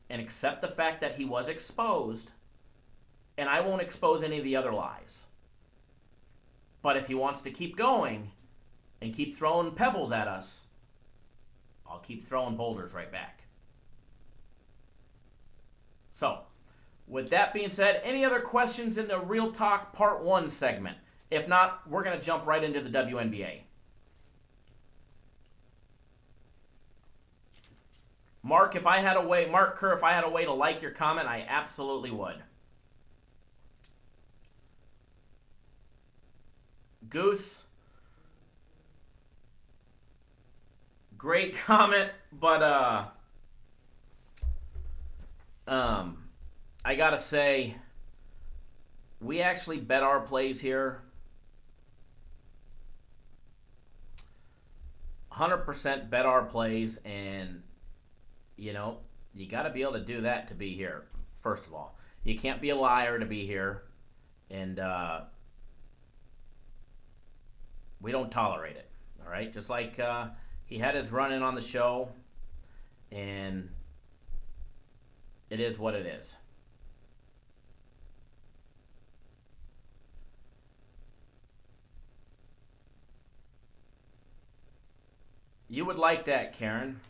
and accept the fact that he was exposed, and I won't expose any of the other lies. But if he wants to keep going and keep throwing pebbles at us, I'll keep throwing boulders right back. So, with that being said, any other questions in the Real Talk Part 1 segment? If not, we're going to jump right into the WNBA. Mark Kerr, if I had a way to like your comment, I absolutely would. Goose, great comment, but I gotta say, we actually bet our plays here. 100% bet our plays, and you know, you got to be able to do that to be here. First of all, you can't be a liar to be here, and we don't tolerate it. All right, just like he had his run in on the show, and it is what it is. You would like that, Karen.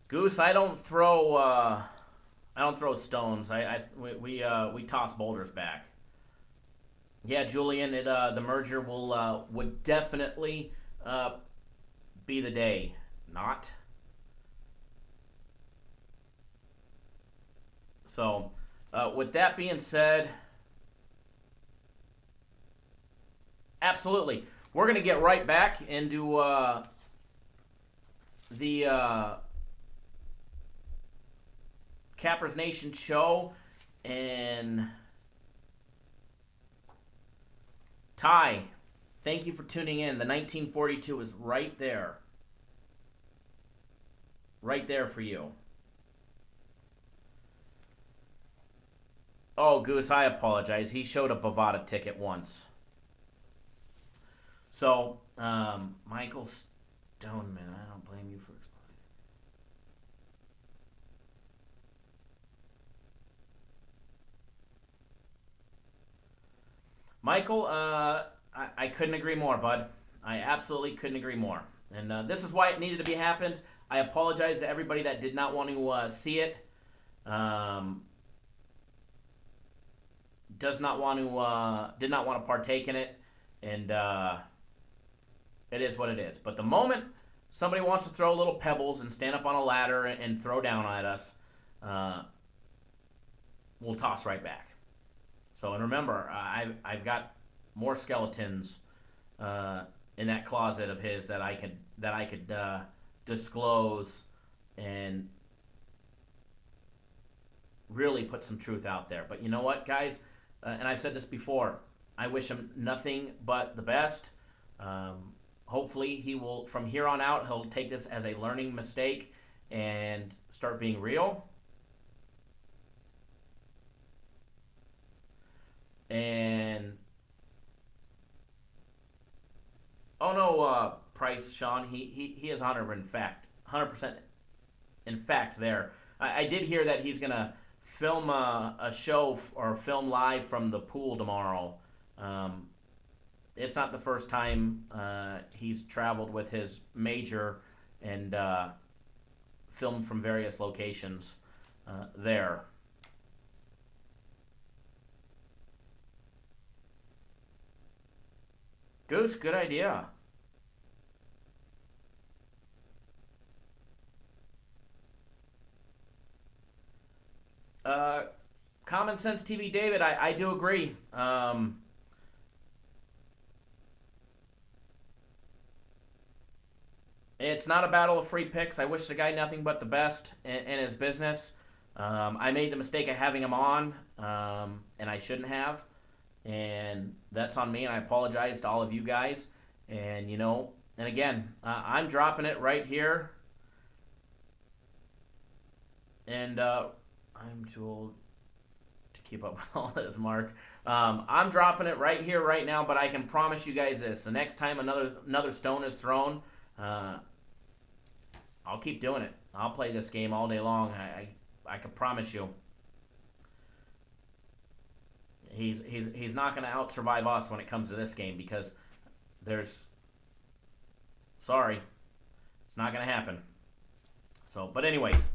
Goose, I don't throw stones. We toss boulders back. Yeah, Julian, the merger would definitely be the day. Not. So, with that being said, absolutely, we're gonna get right back into the Cappers Nation show, and Ty, thank you for tuning in. The 1942 is right there for you. Oh, Goose, I apologize. He showed a Bovada ticket once. So, Michael Stoneman, I don't blame you for exposing. Michael, I couldn't agree more, bud. I absolutely couldn't agree more. And this is why it needed to be happened. I apologize to everybody that did not want to see it. Did not want to partake in it, and it is what it is. But the moment somebody wants to throw little pebbles and stand up on a ladder and throw down at us, we'll toss right back. So, and remember, I've got more skeletons in that closet of his that I could disclose and really put some truth out there. But you know what, guys? And I've said this before. I wish him nothing but the best. Hopefully, he will, from here on out, he'll take this as a learning mistake and start being real. And oh no, Price, Sean, he is 100% in fact there. I did hear that he's gonna film a show or film live from the pool tomorrow. It's not the first time he's traveled with his major and filmed from various locations there. Goose, good idea. Uh, Common Sense TV, David, I do agree. It's not a battle of free picks. I wish the guy nothing but the best in his business. I made the mistake of having him on, and I shouldn't have. And that's on me, and I apologize to all of you guys. And, and again, I'm dropping it right here. And I'm too old to keep up with all this, Mark. I'm dropping it right here, right now, but I can promise you guys this. The next time another stone is thrown, I'll keep doing it. I'll play this game all day long. I can promise you. He's not going to out-survive us when it comes to this game because sorry, it's not going to happen. So, but anyways,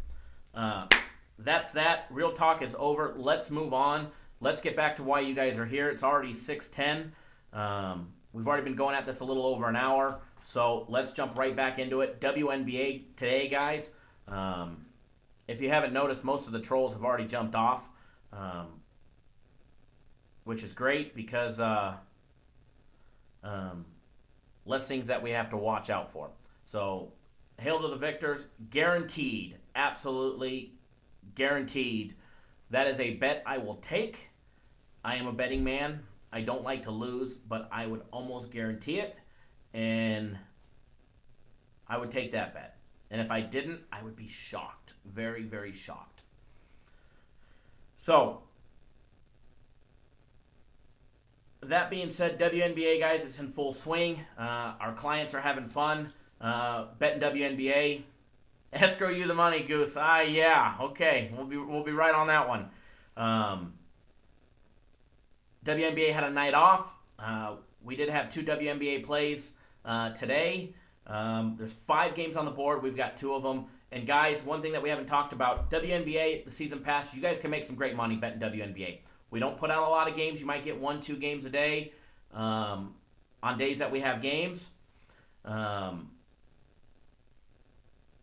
that's that. Real talk is over. Let's move on. Let's get back to why you guys are here. It's already 6:10. We've already been going at this a little over an hour. So let's jump right back into it. WNBA today, guys. If you haven't noticed, most of the trolls have already jumped off, which is great because less things that we have to watch out for. So hail to the victors. Guaranteed. Absolutely guaranteed. That is a bet I will take. I am a betting man. I don't like to lose, but I would almost guarantee it. And I would take that bet. And if I didn't, I would be shocked. Very, very shocked. So, that being said, WNBA, guys, it's in full swing. Our clients are having fun betting WNBA. Escrow you the money, Goose. Yeah, okay. We'll be right on that one. WNBA had a night off. We did have 2 WNBA plays today. There's 5 games on the board. We've got 2 of them. And guys, one thing that we haven't talked about, WNBA, the season pass, you guys can make some great money betting WNBA. We don't put out a lot of games. You might get 1-2 games a day on days that we have games.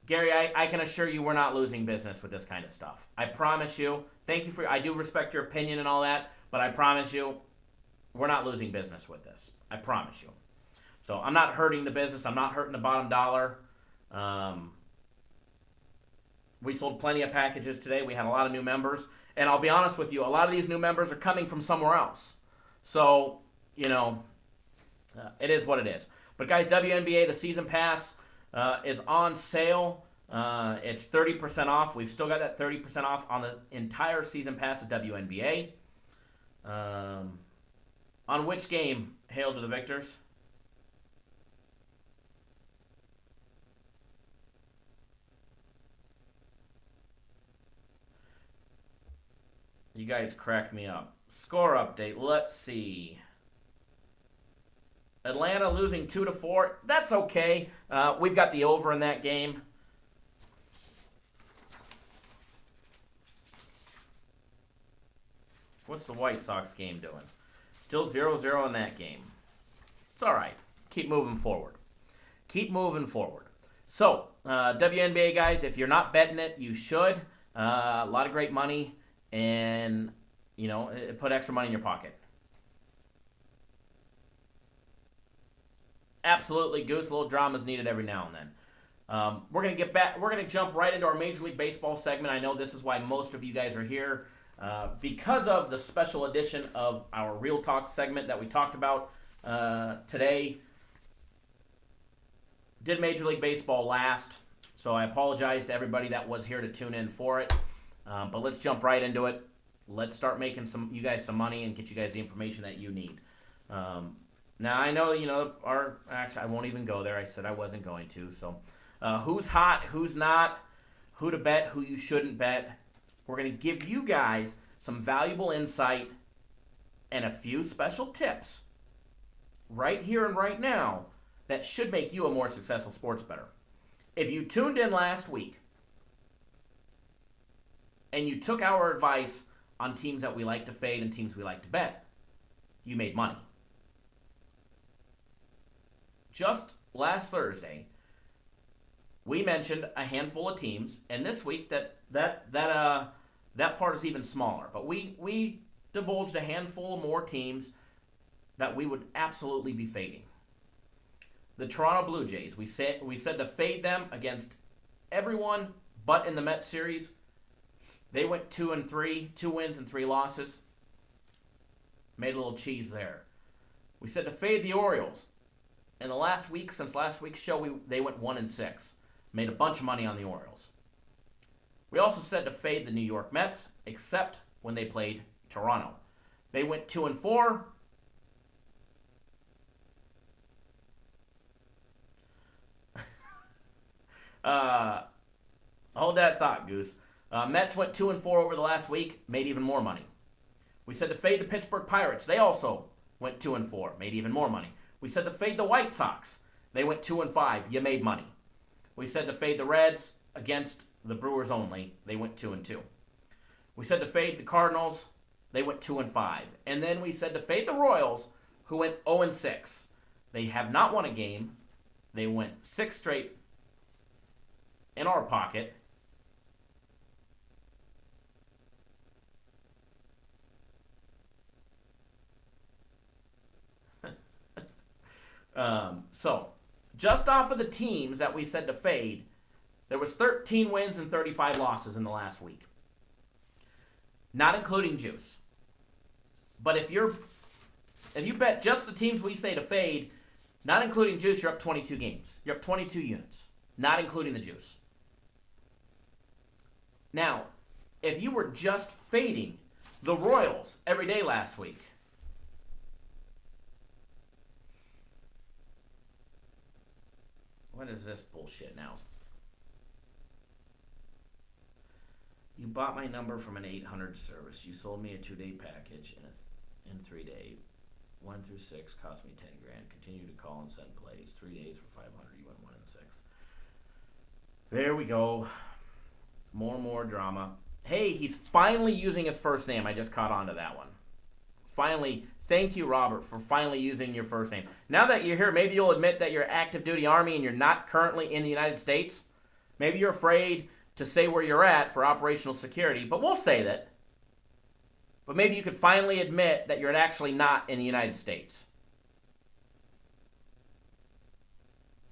Gary, I can assure you we're not losing business with this kind of stuff. I promise you. I do respect your opinion and all that, but I promise you we're not losing business with this. I promise you. So I'm not hurting the business. I'm not hurting the bottom dollar. We sold plenty of packages today. We had a lot of new members. And I'll be honest with you, a lot of these new members are coming from somewhere else. So, it is what it is. But guys, WNBA, the season pass is on sale. It's 30% off. We've still got that 30% off on the entire season pass of WNBA. On which game? Hail to the victors. You guys cracked me up. Score update. Let's see. Atlanta losing 2-4. That's okay. We've got the over in that game. What's the White Sox game doing? Still 0-0 in that game. It's all right. Keep moving forward. Keep moving forward. So, WNBA guys, if you're not betting it, you should. A lot of great money. And, put extra money in your pocket. Absolutely, Goose. A little drama is needed every now and then. We're going to get back. We're going to jump right into our Major League Baseball segment. I know this is why most of you guys are here. Because of the special edition of our Real Talk segment that we talked about today. Did Major League Baseball last. So I apologize to everybody that was here to tune in for it. But let's jump right into it. Let's start making you guys some money and get you guys the information that you need. Now, I know, actually, I won't even go there. I said I wasn't going to. So, who's hot, who's not, who to bet, who you shouldn't bet. We're going to give you guys some valuable insight and a few special tips right here and right now that should make you a more successful sports bettor. If you tuned in last week, and you took our advice on teams that we like to fade and teams we like to bet, you made money. Just last Thursday, we mentioned a handful of teams, and this week that that part is even smaller. But we divulged a handful of more teams that we would absolutely be fading. The Toronto Blue Jays, we said to fade them against everyone but in the Mets series. They went 2-3, 2 wins and 3 losses. Made a little cheese there. We said to fade the Orioles. In the last week, since last week's show, they went 1-6. Made a bunch of money on the Orioles. We also said to fade the New York Mets, except when they played Toronto. They went 2-4. Hold that thought, Goose. Mets went 2-4 over the last week, made even more money. We said to fade the Pittsburgh Pirates. They also went 2-4, made even more money. We said to fade the White Sox. They went 2-5. You made money. We said to fade the Reds against the Brewers only. They went 2-2. We said to fade the Cardinals. They went 2-5. And then we said to fade the Royals, who went 0-6. They have not won a game. They went 6 straight in our pocket. So, just off of the teams that we said to fade, there was 13 wins and 35 losses in the last week. Not including juice. But if you bet just the teams we say to fade, not including juice, you're up 22 games. You're up 22 units, not including the juice. Now, if you were just fading the Royals every day last week, what is this bullshit now? You bought my number from an 800 service. You sold me a 2-day package in 3-day. 1 through 6 cost me 10 grand. Continue to call and send plays. 3 days for 500. You went 1-6. There we go. More drama. Hey, he's finally using his first name. I just caught on to that one. Finally, thank you, Robert, for finally using your first name. Now that you're here, maybe you'll admit that you're active duty Army and you're not currently in the United States. Maybe you're afraid to say where you're at for operational security, but we'll say that. But maybe you could finally admit that you're actually not in the United States.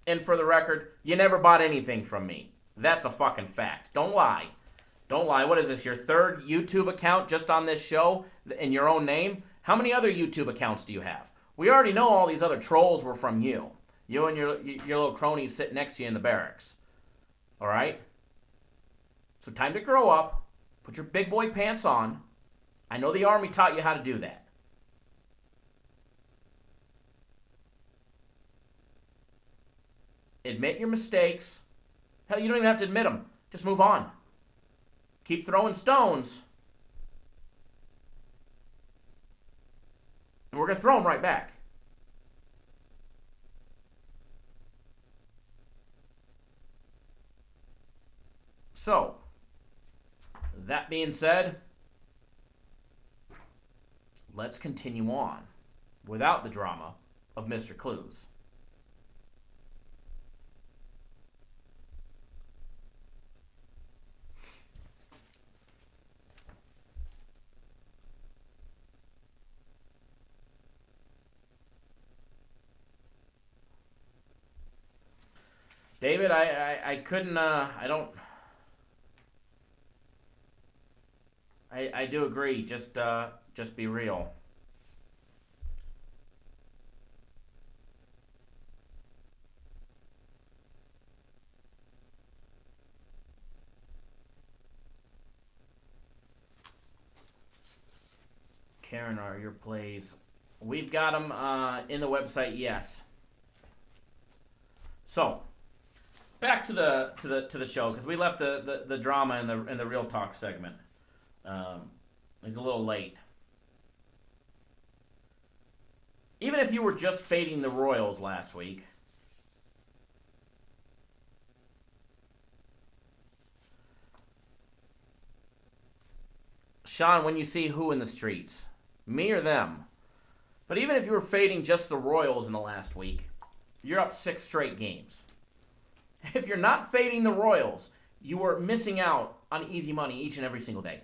And for the record, you never bought anything from me. That's a fucking fact. Don't lie. Don't lie. What is this, your third YouTube account just on this show in your own name? How many other YouTube accounts do you have? We already know all these other trolls were from you. You and your little cronies sitting next to you in the barracks. All right? So time to grow up. Put your big boy pants on. I know the Army taught you how to do that. Admit your mistakes. Hell, you don't even have to admit them. Just move on. Keep throwing stones. And we're going to throw them right back. So, that being said, let's continue on without the drama of Mr. Clues. David, I couldn't, I don't, I do agree, just be real. Karen, are your plays? We've got them in the website, yes. So, back to the show, because we left the drama in the real talk segment. It's a little late. Even if you were just fading the Royals last week, Sean, when you see who in the streets, me or them? But even if you were fading just the Royals in the last week, you're up 6 straight games. If you're not fading the Royals, you are missing out on easy money each and every single day.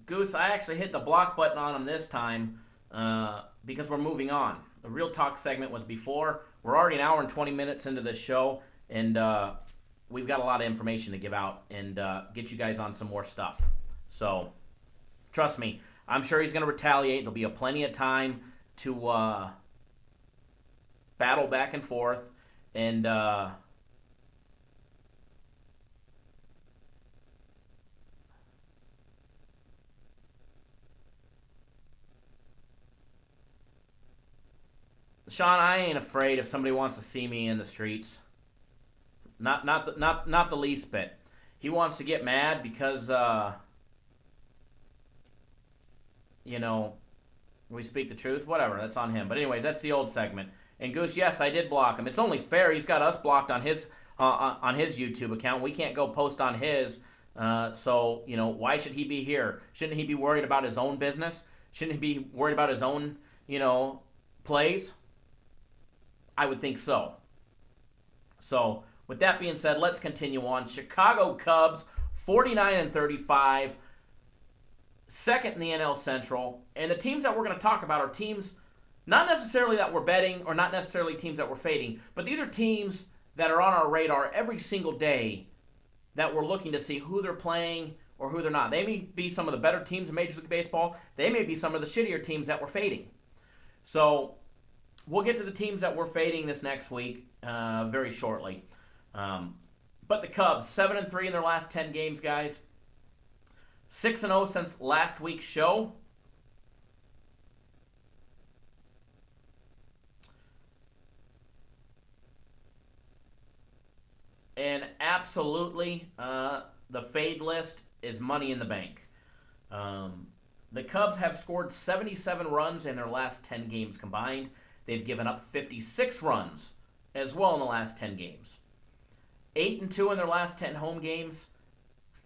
Goose, I actually hit the block button on him this time because we're moving on. The Real Talk segment was before. We're already an hour and 20 minutes into this show, and we've got a lot of information to give out and get you guys on some more stuff. So, trust me, I'm sure he's going to retaliate. There'll be a plenty of time to battle back and forth, and Sean, I ain't afraid if somebody wants to see me in the streets. Not the least bit. He wants to get mad because you know, we speak the truth. Whatever, that's on him. But anyways, that's the old segment. And Goose, yes, I did block him. It's only fair. He's got us blocked on his YouTube account. We can't go post on his. So you know, why should he be here? Shouldn't he be worried about his own business? Shouldn't he be worried about his own, plays? I would think so. So, with that being said, let's continue on. Chicago Cubs, 49-35, second in the NL Central. And the teams that we're going to talk about are teams not necessarily that we're betting or not necessarily teams that we're fading, but these are teams that are on our radar every single day that we're looking to see who they're playing or who they're not. They may be some of the better teams in Major League Baseball. They may be some of the shittier teams that we're fading. So, we'll get to the teams that we're fading this next week very shortly. But the Cubs, 7-3 in their last 10 games, guys. 6-0 since last week's show. And absolutely, the fade list is money in the bank. The Cubs have scored 77 runs in their last 10 games combined. They've given up 56 runs as well in the last 10 games. 8-2 in their last 10 home games.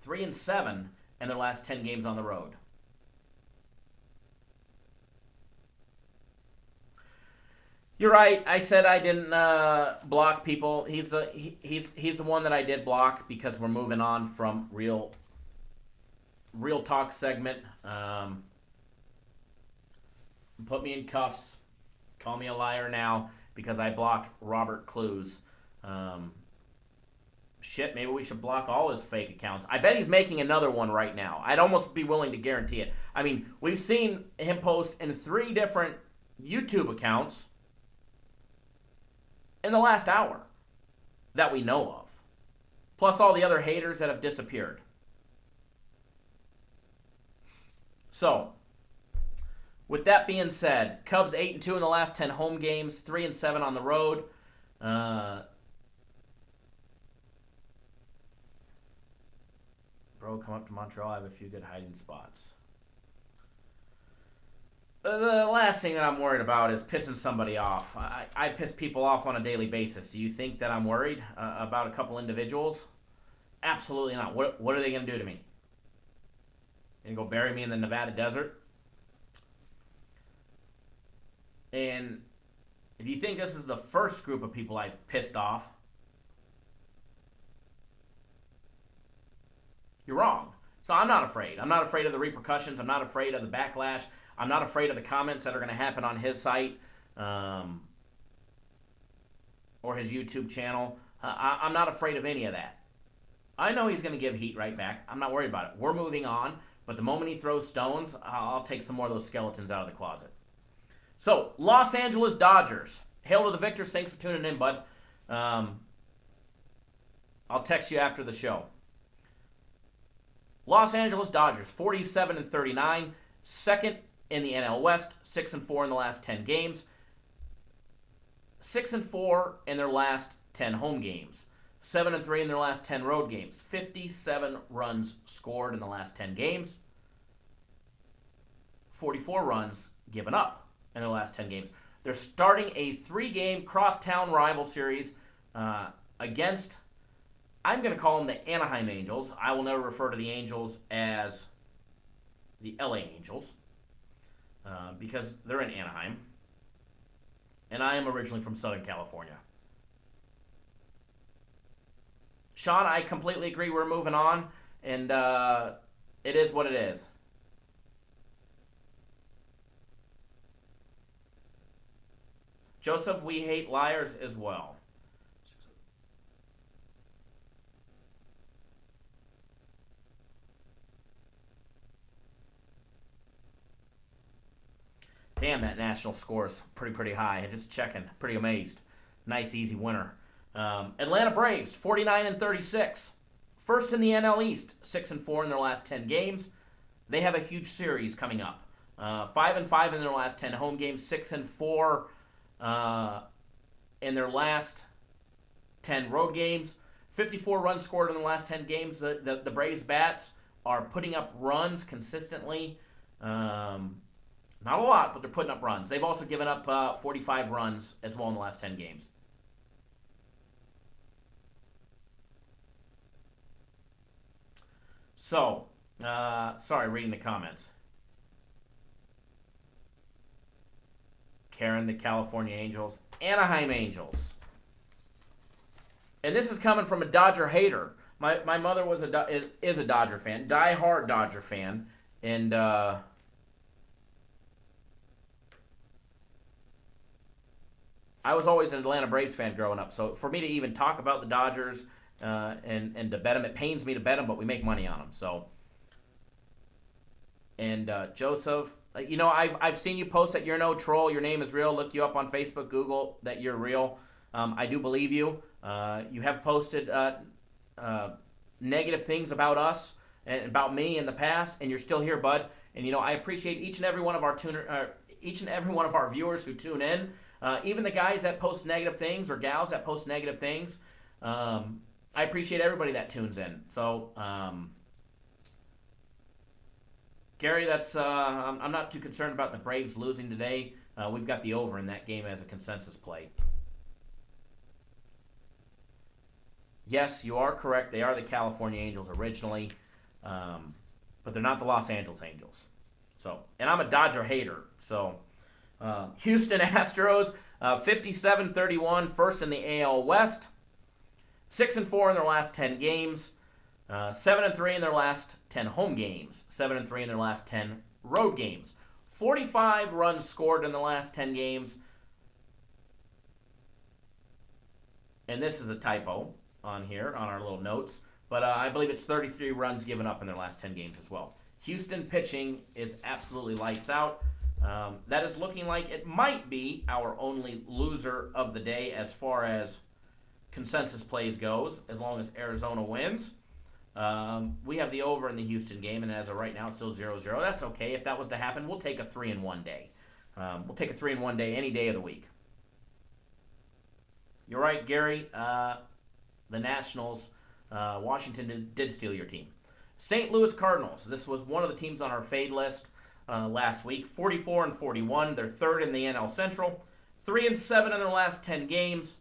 3-7 in their last 10 games on the road. You're right. I said I didn't block people. He's the one that I did block because we're moving on from real talk segment. Put me in cuffs. Call me a liar now because I blocked Robert Clues. Shit, maybe we should block all his fake accounts. I bet he's making another one right now. I'd almost be willing to guarantee it. I mean, we've seen him post in 3 different YouTube accounts in the last hour that we know of. Plus all the other haters that have disappeared. So, with that being said, Cubs 8-2 in the last 10 home games, 3-7 on the road. Bro, come up to Montreal. I have a few good hiding spots. The last thing that I'm worried about is pissing somebody off. I piss people off on a daily basis. Do you think that I'm worried about a couple individuals? Absolutely not. What are they going to do to me? Going to go bury me in the Nevada desert? And if you think this is the first group of people I've pissed off, you're wrong. So I'm not afraid. I'm not afraid of the repercussions. I'm not afraid of the backlash. I'm not afraid of the comments that are going to happen on his site or his YouTube channel. I'm not afraid of any of that. I know he's going to give heat right back. I'm not worried about it. We're moving on. But the moment he throws stones, I'll take some more of those skeletons out of the closet. So, Los Angeles Dodgers. Hail to the victors. Thanks for tuning in, bud. I'll text you after the show. Los Angeles Dodgers, 47-39. Second in the NL West. 6-4 in the last 10 games. 6-4 in their last 10 home games. 7-3 in their last 10 road games. 57 runs scored in the last 10 games. 44 runs given up in their last 10 games. They're starting a 3-game crosstown rival series against, I'm going to call them the Anaheim Angels. I will never refer to the Angels as the LA Angels because they're in Anaheim. And I am originally from Southern California. Sean, I completely agree. We're moving on, and it is what it is. Joseph, we hate liars as well. Damn, that national score is pretty high. Just checking. Pretty amazed. Nice, easy winner. Atlanta Braves, 49-36. First in the NL East, 6-4 in their last 10 games. They have a huge series coming up. 5-5 in their last 10 home games, 6-4 in their last 10 road games. 54 runs scored in the last 10 games. The Braves bats are putting up runs consistently. Not a lot, but they're putting up runs. They've also given up 45 runs as well in the last 10 games. So, sorry, reading the comments. Karen, the California Angels, Anaheim Angels. And this is coming from a Dodger hater. My mother is a Dodger fan, die-hard Dodger fan, and I was always an Atlanta Braves fan growing up. So for me to even talk about the Dodgers and to bet them, it pains me to bet them, but we make money on them. So, and Joseph, I've seen you post that you're no troll. Your name is real. Look you up on Facebook, Google that you're real. I do believe you. You have posted negative things about us and about me in the past, and you're still here, bud. And I appreciate each and every one of our viewers who tune in. Even the guys that post negative things or gals that post negative things, I appreciate everybody that tunes in. So, Gary, I'm not too concerned about the Braves losing today. We've got the over in that game as a consensus play. Yes, you are correct. They are the California Angels originally, but they're not the Los Angeles Angels. So, and I'm a Dodger hater. So, Houston Astros, 57-31, first in the AL West, 6-4 in their last 10 games, 7-3 in their last 10 home games, 7-3 in their last 10 road games, 45 runs scored in the last 10 games, and this is a typo on here on our little notes, but I believe it's 33 runs given up in their last 10 games as well. Houston pitching is absolutely lights out. That is looking like it might be our only loser of the day as far as consensus plays goes, as long as Arizona wins. We have the over in the Houston game, and as of right now, it's still 0-0. That's okay. If that was to happen, we'll take a 3-1 day. We'll take a 3-1 day any day of the week. You're right, Gary. The Nationals, Washington did steal your team. St. Louis Cardinals. This was one of the teams on our fade list last week. 44-41. They're third in the NL Central. 3-7 in their last 10 games.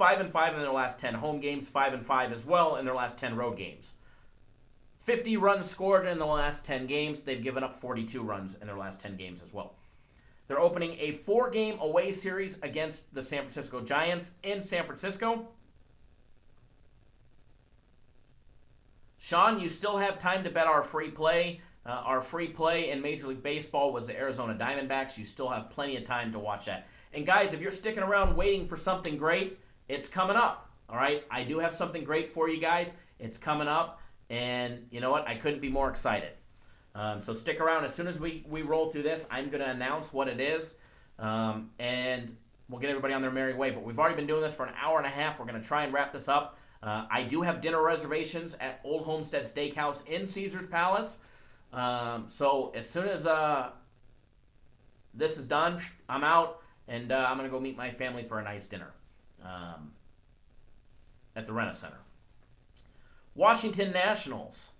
5-5 in their last 10 home games. 5-5 as well in their last 10 road games. 50 runs scored in the last 10 games. They've given up 42 runs in their last 10 games as well. They're opening a 4-game away series against the San Francisco Giants in San Francisco. Sean, you still have time to bet our free play. Our free play in Major League Baseball was the Arizona Diamondbacks. You still have plenty of time to watch that. And guys, if you're sticking around waiting for something great, it's coming up. All right, I do have something great for you guys. It's coming up, and you know what? I couldn't be more excited. So stick around. As soon as we roll through this, I'm going to announce what it is, and we'll get everybody on their merry way. But we've already been doing this for an hour and a half. We're going to try and wrap this up. I do have dinner reservations at Old Homestead Steakhouse in Caesars Palace. So as soon as this is done, I'm out, and I'm going to go meet my family for a nice dinner at the Rent-A-Center. Washington Nationals.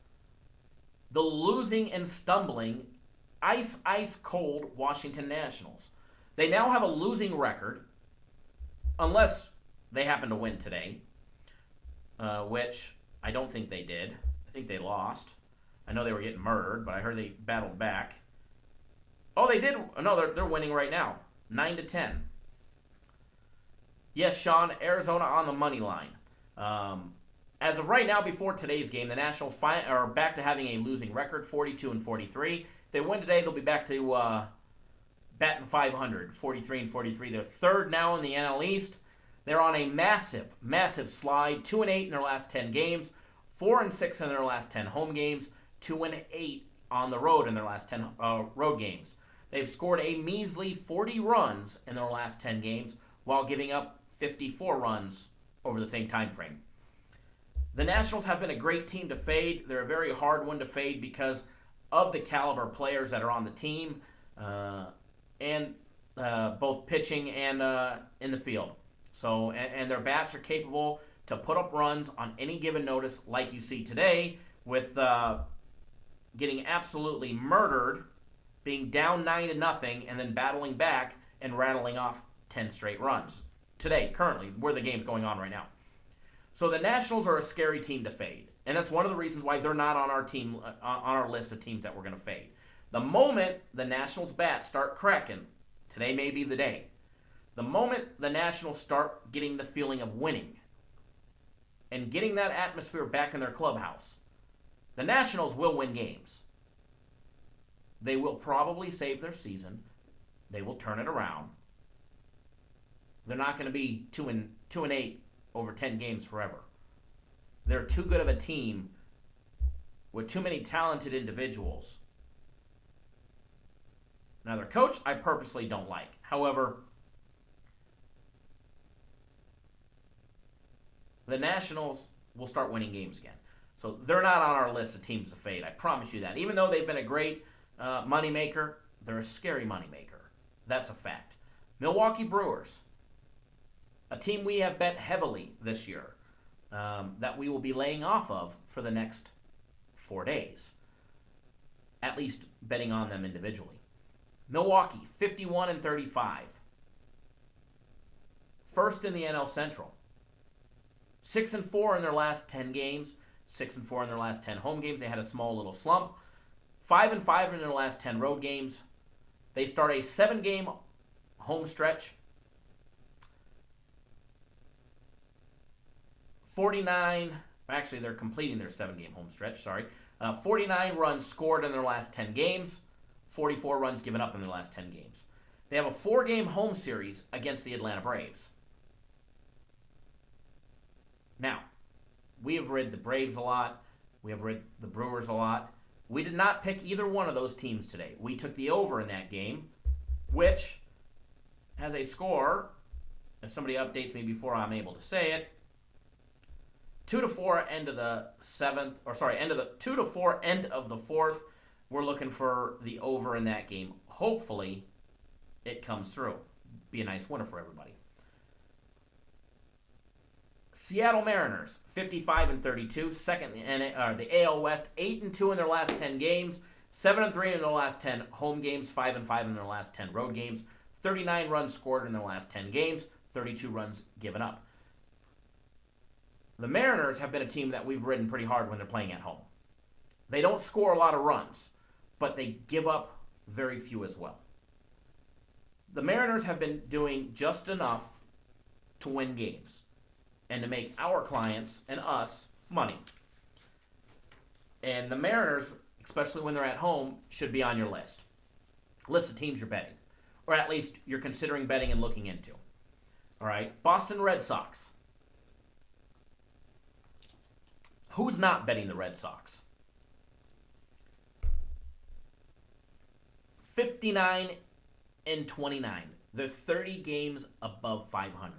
The losing and stumbling, ice cold Washington Nationals. They now have a losing record, unless they happen to win today, which I don't think they did. I think they lost. I know they were getting murdered, but I heard they battled back. Oh, they did. No, they're winning right now, 9-10. Yes, Sean, Arizona on the money line. As of right now, before today's game, the Nationals are back to having a losing record, 42-43. If they win today, they'll be back to batting 500, 43 and 43. They're third now in the NL East. They're on a massive, massive slide. 2-8 in their last 10 games, 4-6 in their last 10 home games, 2-8 on the road in their last 10 road games. They've scored a measly 40 runs in their last 10 games while giving up 54 runs over the same time frame. The Nationals have been a great team to fade. They're a very hard one to fade because of the caliber players that are on the team, and both pitching and in the field. So, and their bats are capable to put up runs on any given notice, like you see today with getting absolutely murdered, being down 9-0, and then battling back and rattling off 10 straight runs. Today, currently, where the game's going on right now. So the Nationals are a scary team to fade, and that's one of the reasons why they're not on our team, on our list of teams that we're going to fade. The moment the Nationals bats start cracking, today may be the day. The moment the Nationals start getting the feeling of winning and getting that atmosphere back in their clubhouse, the Nationals will win games. They will probably save their season. They will turn it around. They're not going to be 2-8 over 10 games forever. They're too good of a team with too many talented individuals. Now, their coach, I purposely don't like. However, the Nationals will start winning games again. So they're not on our list of teams to fade. I promise you that. Even though they've been a great moneymaker, they're a scary moneymaker. That's a fact. Milwaukee Brewers, a team we have bet heavily this year that we will be laying off of for the next 4 days. At least betting on them individually. Milwaukee, 51-35. First in the NL Central. 6-4 in their last 10 games. 6-4 in their last 10 home games. They had a small little slump. 5-5 in their last 10 road games. They start a 7-game home stretch. 49, actually they're completing their 7-game home stretch, sorry. 49 runs scored in their last 10 games. 44 runs given up in their last 10 games. They have a 4-game home series against the Atlanta Braves. Now, we have read the Braves a lot. We have read the Brewers a lot. We did not pick either one of those teams today. We took the over in that game, which has a score, if somebody updates me before I'm able to say it, 2-4 end of the 7th, or sorry, 2-4 end of the 4th. We're looking for the over in that game. Hopefully, it comes through. Be a nice winner for everybody. Seattle Mariners, 55-32, second in the AL West, 8-2 in their last 10 games, 7-3 in their last 10 home games, 5-5 in their last 10 road games, 39 runs scored in their last 10 games, 32 runs given up. The Mariners have been a team that we've ridden pretty hard when they're playing at home. They don't score a lot of runs, but they give up very few as well. The Mariners have been doing just enough to win games and to make our clients and us money. And the Mariners, especially when they're at home, should be on your list. List of teams you're betting, or at least you're considering betting and looking into. All right, Boston Red Sox. Who's not betting the Red Sox? 59-29. They're 30 games above 500.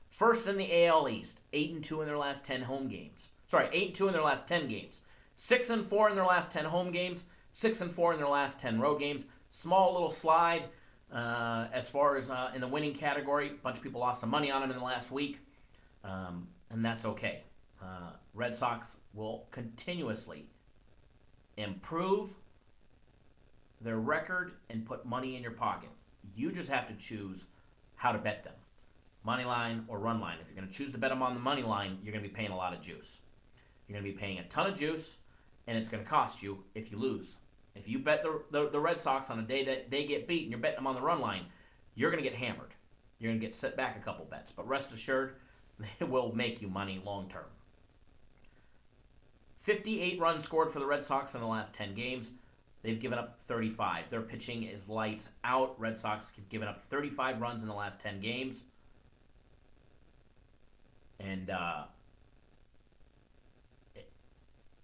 First in the AL East, 8-2 in their last 10 home games. 8-2 in their last 10 games. 6-4 in their last 10 home games. 6-4 in their last 10 road games. Small little slide as far as in the winning category. A bunch of people lost some money on them in the last week, and that's okay. Red Sox will continuously improve their record and put money in your pocket. You just have to choose how to bet them. Money line or run line. If you're going to choose to bet them on the money line, you're going to be paying a lot of juice. You're going to be paying a ton of juice, and it's going to cost you if you lose. If you bet the Red Sox on a day that they get beat and you're betting them on the run line, you're going to get hammered. You're going to get set back a couple bets. But rest assured, they will make you money long term. 58 runs scored for the Red Sox in the last 10 games. They've given up 35. Their pitching is lights out. Red Sox have given up 35 runs in the last 10 games. And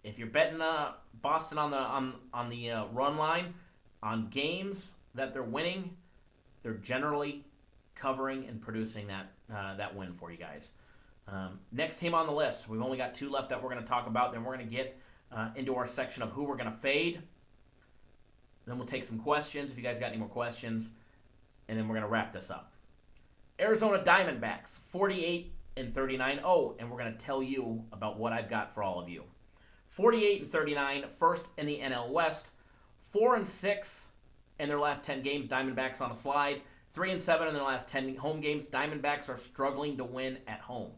if you're betting Boston on the run line, on games that they're winning, they're generally covering and producing that win for you guys. Next team on the list, we've only got 2 left that we're going to talk about. Then we're going to get into our section of who we're going to fade. Then we'll take some questions if you guys got any more questions. And then we're going to wrap this up. Arizona Diamondbacks, 48-39. Oh, and we're going to tell you about what I've got for all of you. 48-39, first in the NL West. 4-6 in their last 10 games. Diamondbacks on a slide. 3-7 in their last 10 home games. Diamondbacks are struggling to win at home.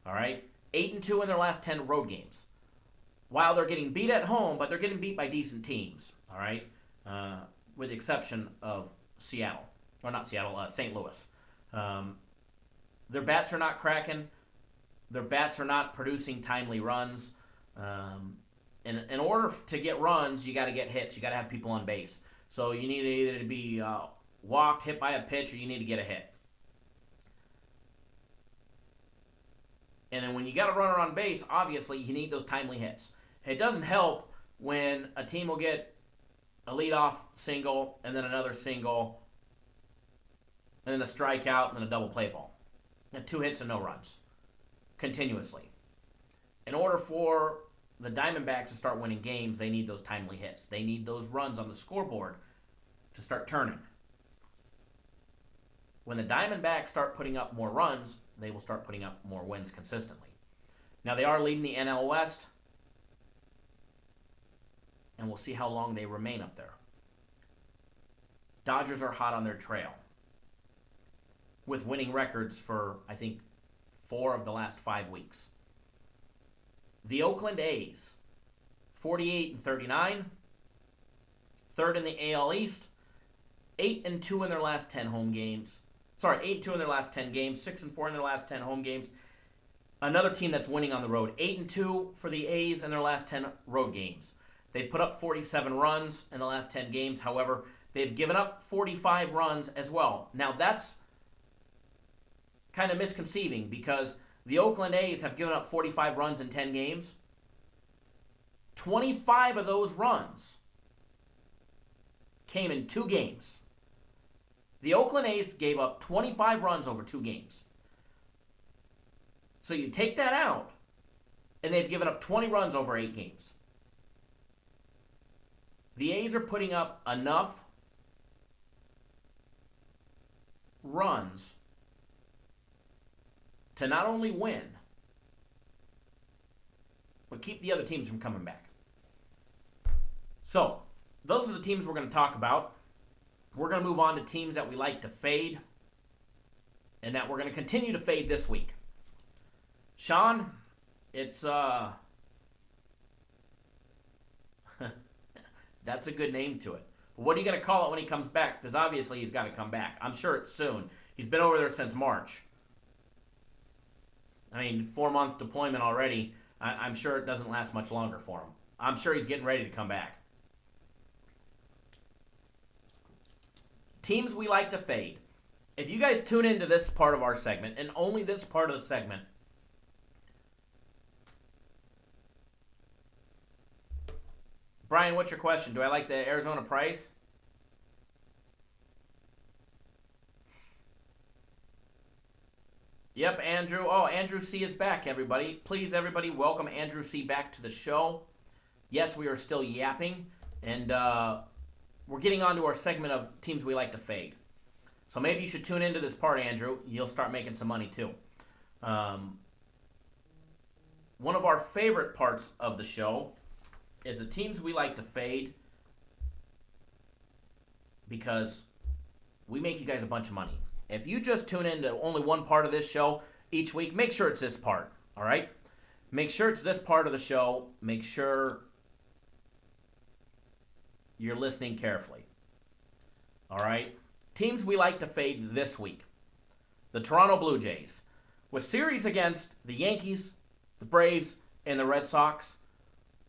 All right? 8-2 in their last 10 road games. While they're getting beat at home, but they're getting beat by decent teams. All right? With the exception of Seattle. Or not Seattle, St. Louis. Their bats are not cracking. Their bats are not producing timely runs. In order to get runs, you got to get hits. You got to have people on base. So you need either to be walked, hit by a pitch, or you need to get a hit. And then when you got a runner on base, obviously you need those timely hits. It doesn't help when a team will get a leadoff single, and then another single, and then a strikeout, and then a double play ball. And 2 hits and no runs. Continuously. In order for the Diamondbacks to start winning games, they need those timely hits. They need those runs on the scoreboard to start turning. When the Diamondbacks start putting up more runs, they will start putting up more wins consistently. Now, they are leading the NL West, and we'll see how long they remain up there. Dodgers are hot on their trail with winning records for, I think, 4 of the last 5 weeks. The Oakland A's, 48-39, third in the AL East, 8-2 in their last 10 home games. 8-2 in their last 10 games, 6-4 in their last 10 home games. Another team that's winning on the road, 8-2 for the A's in their last 10 road games. They've put up 47 runs in the last 10 games. However, they've given up 45 runs as well. Now, that's kind of misconceiving because the Oakland A's have given up 45 runs in 10 games. 25 of those runs came in 2 games. The Oakland A's gave up 25 runs over 2 games. So you take that out, and they've given up 20 runs over 8 games. The A's are putting up enough runs to not only win, but keep the other teams from coming back. So, those are the teams we're going to talk about. We're going to move on to teams that we like to fade and that we're going to continue to fade this week. Sean, it's that's a good name to it. But what are you going to call it when he comes back? Because obviously he's got to come back. I'm sure it's soon. He's been over there since March. I mean, 4-month deployment already. I'm sure it doesn't last much longer for him. I'm sure he's getting ready to come back. Teams we like to fade. If you guys tune into this part of our segment, and only this part of the segment, Brian, what's your question? Do I like the Arizona price? Yep, Andrew. Oh, Andrew C. is back, everybody. Please, everybody, welcome Andrew C. back to the show. Yes, we are still yapping, and we're getting on to our segment of teams we like to fade. So maybe you should tune into this part, Andrew. You'll start making some money, too. One of our favorite parts of the show is the teams we like to fade because we make you guys a bunch of money. If you just tune into only one part of this show each week, make sure it's this part, all right? Make sure it's this part of the show. Make sure you're listening carefully, all right? Teams we like to fade this week. The Toronto Blue Jays. With series against the Yankees, the Braves, and the Red Sox,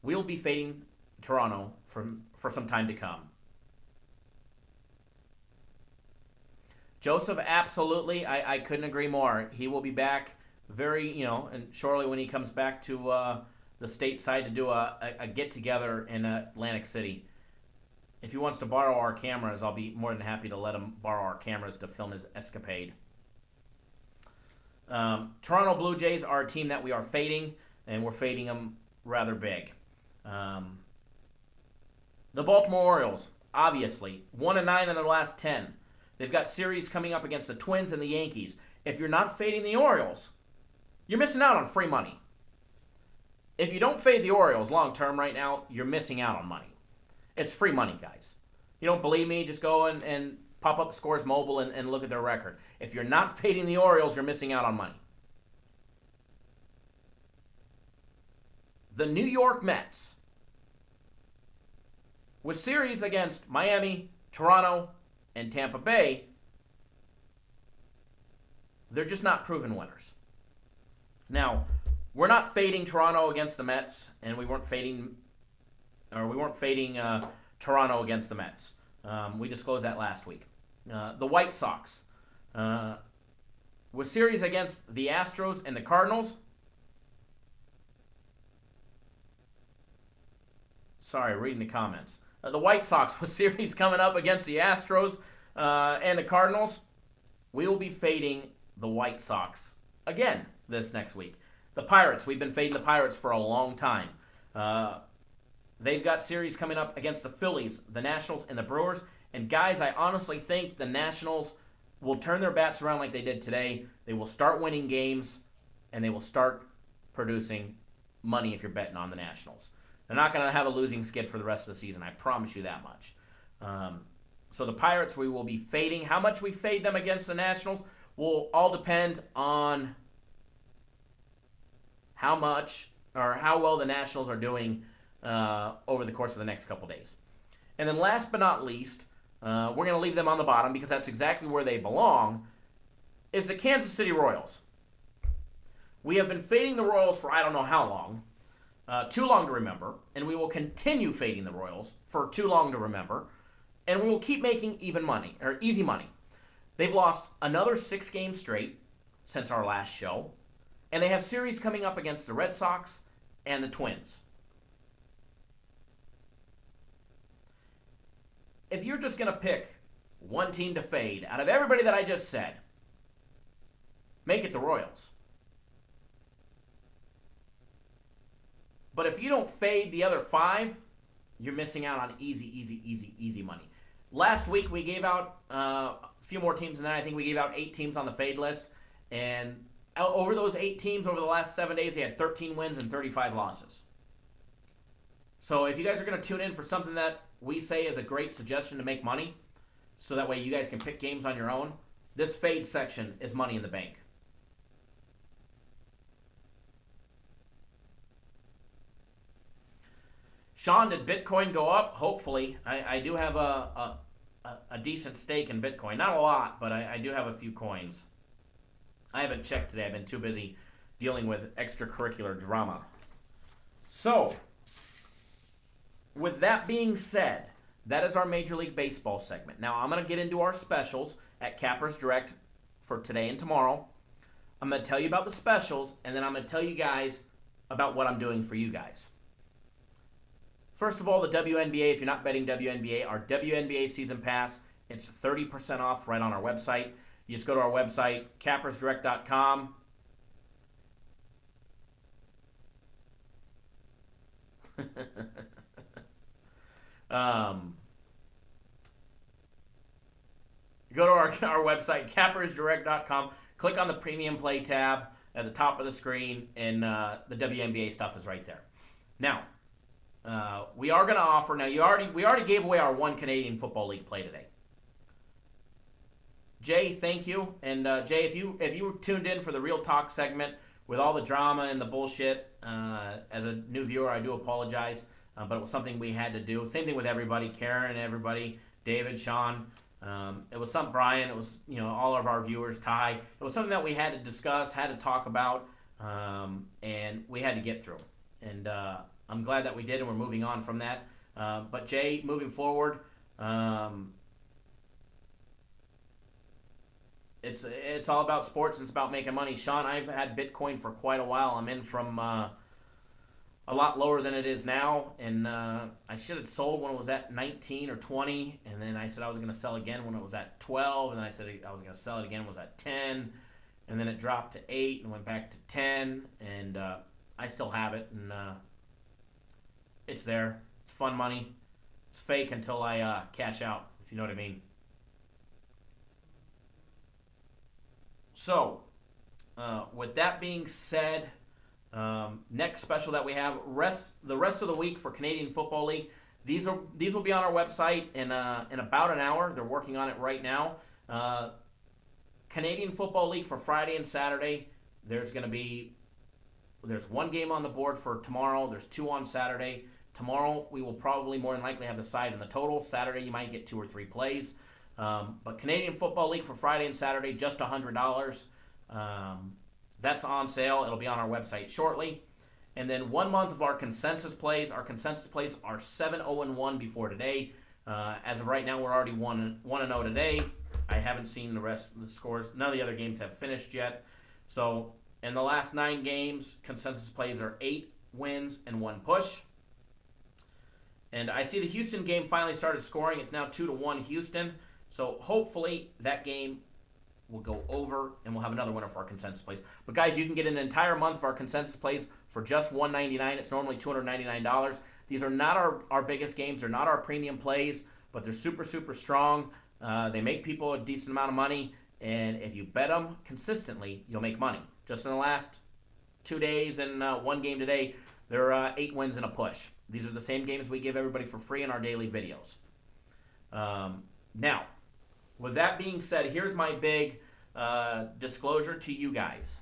we'll be fading Toronto for for some time to come. Joseph, absolutely. I couldn't agree more. He will be back and shortly when he comes back to the stateside to do a get-together in Atlantic City. If he wants to borrow our cameras, I'll be more than happy to let him borrow our cameras to film his escapade. Toronto Blue Jays are a team that we are fading, and we're fading them rather big. The Baltimore Orioles, obviously, 1-9 in their last 10. They've got series coming up against the Twins and the Yankees. If you're not fading the Orioles, you're missing out on free money. If you don't fade the Orioles long term right now, you're missing out on money. It's free money, guys. You don't believe me? Just go and pop up Scores Mobile and look at their record. If you're not fading the Orioles, you're missing out on money. The New York Mets, with series against Miami, Toronto, and Tampa Bay, they're just not proven winners. Now, we're not fading Toronto against the Mets, and we weren't fading Toronto against the Mets. We disclosed that last week. The White Sox, with series against the Astros and the Cardinals. Sorry, reading the comments. The White Sox with series coming up against the Astros and the Cardinals. We will be fading the White Sox again this next week. The Pirates, we've been fading the Pirates for a long time. They've got series coming up against the Phillies, the Nationals, and the Brewers. And guys, I honestly think the Nationals will turn their bats around like they did today. They will start winning games, and they will start producing money if you're betting on the Nationals. They're not going to have a losing skid for the rest of the season. I promise you that much. So the Pirates, we will be fading. How much we fade them against the Nationals will all depend on how much or how well the Nationals are doing over the course of the next couple days. And then last but not least, we're going to leave them on the bottom because that's exactly where they belong, is the Kansas City Royals. We have been fading the Royals for I don't know how long. Too long to remember, and we will continue fading the Royals for too long to remember, and we will keep making even money, or easy money. They've lost another 6 games straight since our last show, and they have series coming up against the Red Sox and the Twins. If you're just going to pick one team to fade out of everybody that I just said, make it the Royals. But if you don't fade the other 5, you're missing out on easy money. Last week we gave out a few more teams than that. I think we gave out 8 teams on the fade list. And over those 8 teams, over the last 7 days, they had 13 wins and 35 losses. So if you guys are going to tune in for something that we say is a great suggestion to make money, so that way you guys can pick games on your own, this fade section is money in the bank. Sean, did Bitcoin go up? Hopefully. I do have a decent stake in Bitcoin. Not a lot, but I do have a few coins. I haven't checked today. I've been too busy dealing with extracurricular drama. So, with that being said, that is our Major League Baseball segment. Now, I'm going to get into our specials at Cappers Direct for today and tomorrow. I'm going to tell you about the specials, and then I'm going to tell you guys about what I'm doing for you guys. First of all, the WNBA, if you're not betting WNBA, our WNBA season pass, it's 30% off right on our website. You just go to our website, cappersdirect.com. Go to our website, cappersdirect.com. Click on the Premium Play tab at the top of the screen, and the WNBA stuff is right there. Now, we are going to offer. Now, we already gave away our one Canadian Football League play today. Jay, thank you. And Jay, if you were tuned in for the Real Talk segment with all the drama and the bullshit, as a new viewer, I do apologize. But it was something we had to do. Same thing with everybody, Karen, everybody, David, Sean. It was something, Brian. It was, all of our viewers, Ty. It was something that we had to discuss, had to talk about, and we had to get through. And I'm glad that we did, and we're moving on from that. But Jay, moving forward, it's all about sports and it's about making money. Sean, I've had Bitcoin for quite a while. I'm in from a lot lower than it is now, and I should have sold when it was at 19 or 20, and then I said I was going to sell again when it was at 12, and then I said I was going to sell it again when it was at 10, and then it dropped to 8 and went back to 10, and I still have it, and it's there. It's fun money. It's fake until I cash out, if you know what I mean. So, with that being said, next special that we have, the rest of the week for Canadian Football League. These will be on our website in about an hour. They're working on it right now. Canadian Football League for Friday and Saturday. There's one game on the board for tomorrow. There's 2 on Saturday. Tomorrow we will probably more than likely have the side and the total. Saturday you might get 2 or 3 plays. But Canadian Football League for Friday and Saturday, just $100. That's on sale. It'll be on our website shortly. And then 1 month of our consensus plays. Our consensus plays are 7-0-1 before today. As of right now, we're already 1-0 today. I haven't seen the rest of the scores. None of the other games have finished yet. So in the last 9 games, consensus plays are 8 wins and 1 push. And I see the Houston game finally started scoring. It's now 2-1 Houston. So hopefully that game will go over and we'll have another winner for our consensus plays. But guys, you can get an entire month of our consensus plays for just $199. It's normally $299. These are not our biggest games. They're not our premium plays, but they're super, super strong. They make people a decent amount of money. And if you bet them consistently, you'll make money. Just in the last 2 days and 1 game today, there are 8 wins and a push. These are the same games we give everybody for free in our daily videos. Now, with that being said, here's my big disclosure to you guys.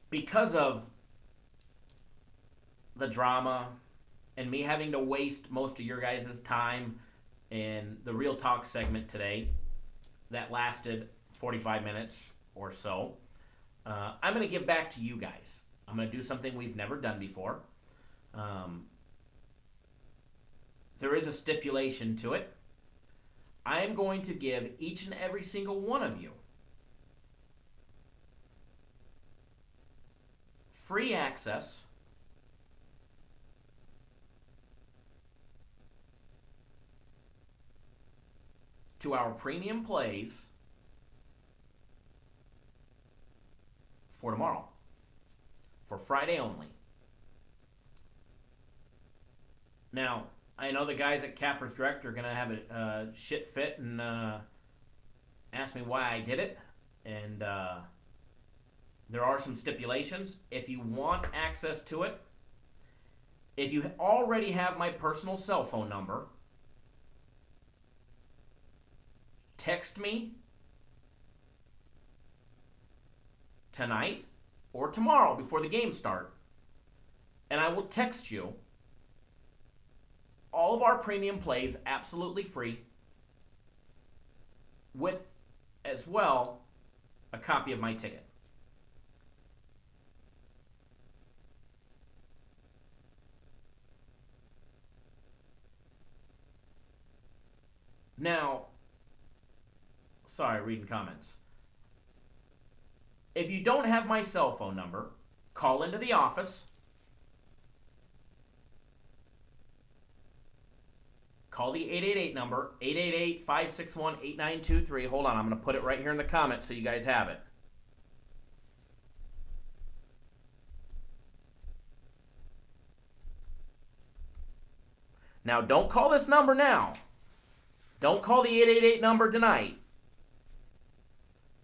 Because of the drama and me having to waste most of your guys' time in the Real Talk segment today that lasted 45 minutes or so, I'm going to give back to you guys. I'm going to do something we've never done before. There is a stipulation to it. I am going to give each and every single one of you free access to our premium plays for tomorrow, for Friday only. Now, I know the guys at Capper's Direct are going to have a shit fit and ask me why I did it. And there are some stipulations. If you want access to it, if you already have my personal cell phone number, text me tonight or tomorrow before the game start, and I will text you all of our premium plays absolutely free, with as well a copy of my ticket. Now, sorry, reading comments. If you don't have my cell phone number, call into the office. Call the 888 number, 888-561-8923. Hold on, I'm going to put it right here in the comments so you guys have it. Now, don't call this number now. Don't call the 888 number tonight.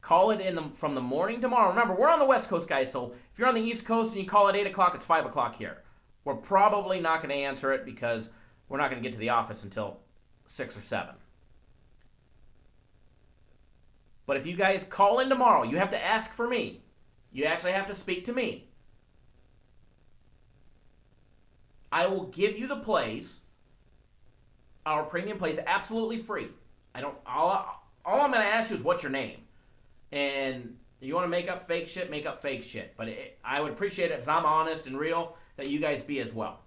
Call it from the morning tomorrow. Remember, we're on the West Coast, guys, so if you're on the East Coast and you call at 8 o'clock, it's 5 o'clock here. We're probably not going to answer it because we're not going to get to the office until 6 or 7. But if you guys call in tomorrow, you have to ask for me. You actually have to speak to me. I will give you the plays, our premium plays, absolutely free. All I'm going to ask you is what's your name. And you want to make up fake shit, make up fake shit. But I would appreciate it, because I'm honest and real, that you guys be as well.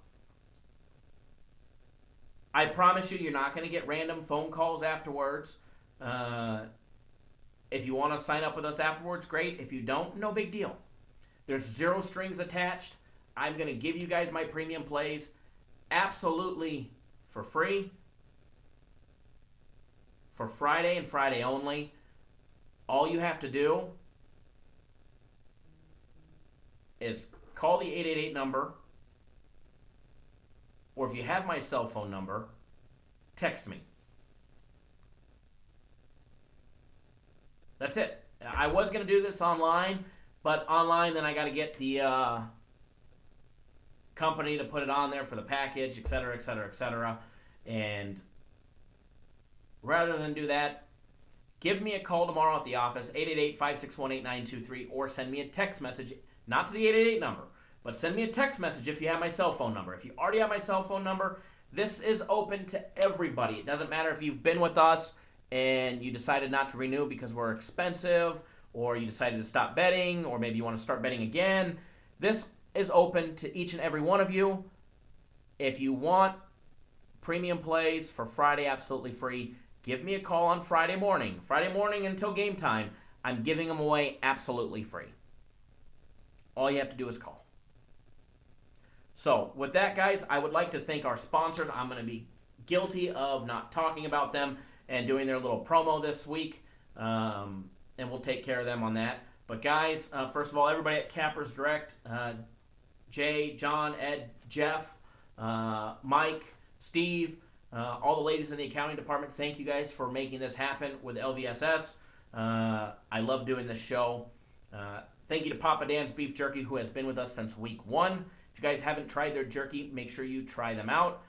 I promise you, you're not going to get random phone calls afterwards. If you want to sign up with us afterwards, great. If you don't, no big deal. There's 0 strings attached. I'm going to give you guys my premium plays absolutely for free for Friday and Friday only. All you have to do is call the 888 number, or if you have my cell phone number, text me. That's it. I was going to do this online, but online then I got to get the company to put it on there for the package, etc., etc., etc. And rather than do that, give me a call tomorrow at the office, 888-561-8923, or send me a text message, not to the 888 number, but send me a text message if you have my cell phone number. If you already have my cell phone number, this is open to everybody. It doesn't matter if you've been with us and you decided not to renew because we're expensive, or you decided to stop betting, or maybe you want to start betting again. This is open to each and every one of you. If you want premium plays for Friday absolutely free, give me a call on Friday morning. Friday morning until game time, I'm giving them away absolutely free. All you have to do is call. So with that, guys, I would like to thank our sponsors. I'm going to be guilty of not talking about them and doing their little promo this week, and we'll take care of them on that. But guys, first of all, everybody at Cappers Direct, Jay, John, Ed, Jeff, Mike, Steve, all the ladies in the accounting department, thank you guys for making this happen with LVSS. I love doing this show. Thank you to Papa Dan's Beef Jerky, who has been with us since week 1. If you guys haven't tried their jerky, make sure you try them out.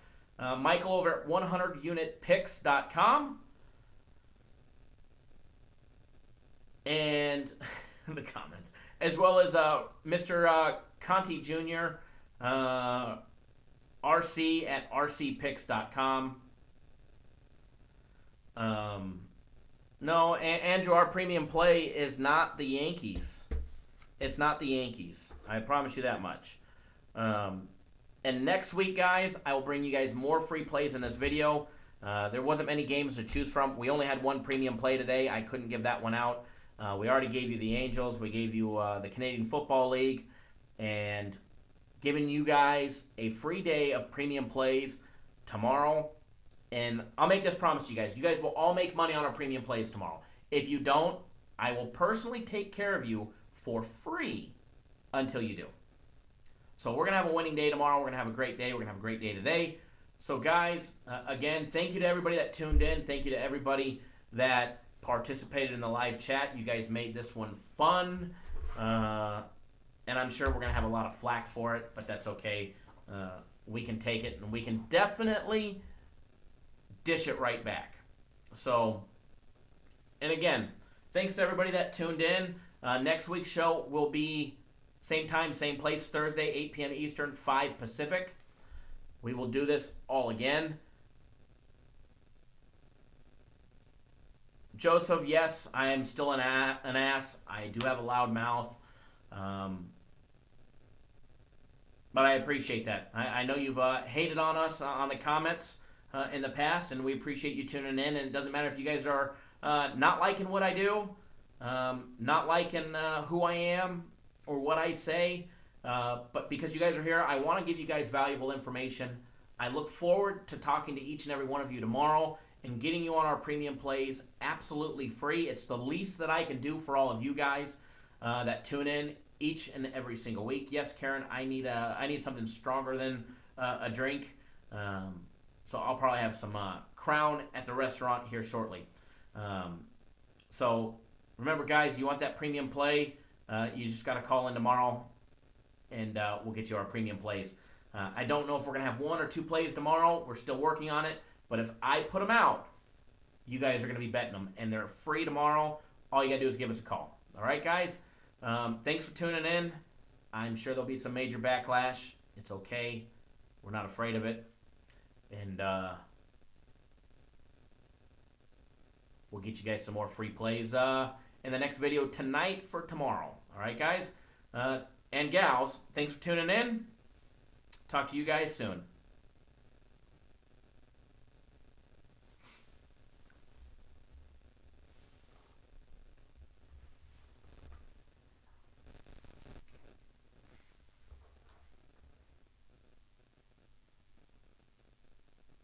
Michael over at 100unitpicks.com. And the comments. As well as Mr. Conti Jr., RC at rcpicks.com. No, Andrew, our premium play is not the Yankees. It's not the Yankees. I promise you that much. And next week, guys, I will bring you guys more free plays in this video. There wasn't many games to choose from. We only had one premium play today. I couldn't give that one out. We already gave you the Angels. We gave you the Canadian Football League. And giving you guys a free day of premium plays tomorrow. And I'll make this promise to you guys. You guys will all make money on our premium plays tomorrow. If you don't, I will personally take care of you for free until you do. So we're going to have a winning day tomorrow. We're going to have a great day. We're going to have a great day today. So guys, again, thank you to everybody that tuned in. Thank you to everybody that participated in the live chat. You guys made this one fun. And I'm sure we're going to have a lot of flack for it, but that's okay. We can take it, and we can definitely dish it right back. So, and again, thanks to everybody that tuned in. Next week's show will be same time, same place, Thursday, 8 p.m. Eastern, 5 Pacific. We will do this all again. Joseph, yes, I am still an ass. I do have a loud mouth. But I appreciate that. I know you've hated on us on the comments in the past, and we appreciate you tuning in. And it doesn't matter if you guys are not liking what I do, not liking who I am or what I say, but because you guys are here, I want to give you guys valuable information. I look forward to talking to each and every one of you tomorrow and getting you on our premium plays absolutely free. It's the least that I can do for all of you guys that tune in each and every single week. Yes, Karen, I need something stronger than a drink. So I'll probably have some Crown at the restaurant here shortly. So remember, guys, you want that premium play, you just got to call in tomorrow, and we'll get you our premium plays. I don't know if we're going to have 1 or 2 plays tomorrow. We're still working on it. But if I put them out, you guys are going to be betting them, and they're free tomorrow. All you got to do is give us a call. All right, guys? Thanks for tuning in. I'm sure there'll be some major backlash. It's okay. We're not afraid of it. And we'll get you guys some more free plays in the next video tonight for tomorrow. All right, guys? And gals, thanks for tuning in. Talk to you guys soon.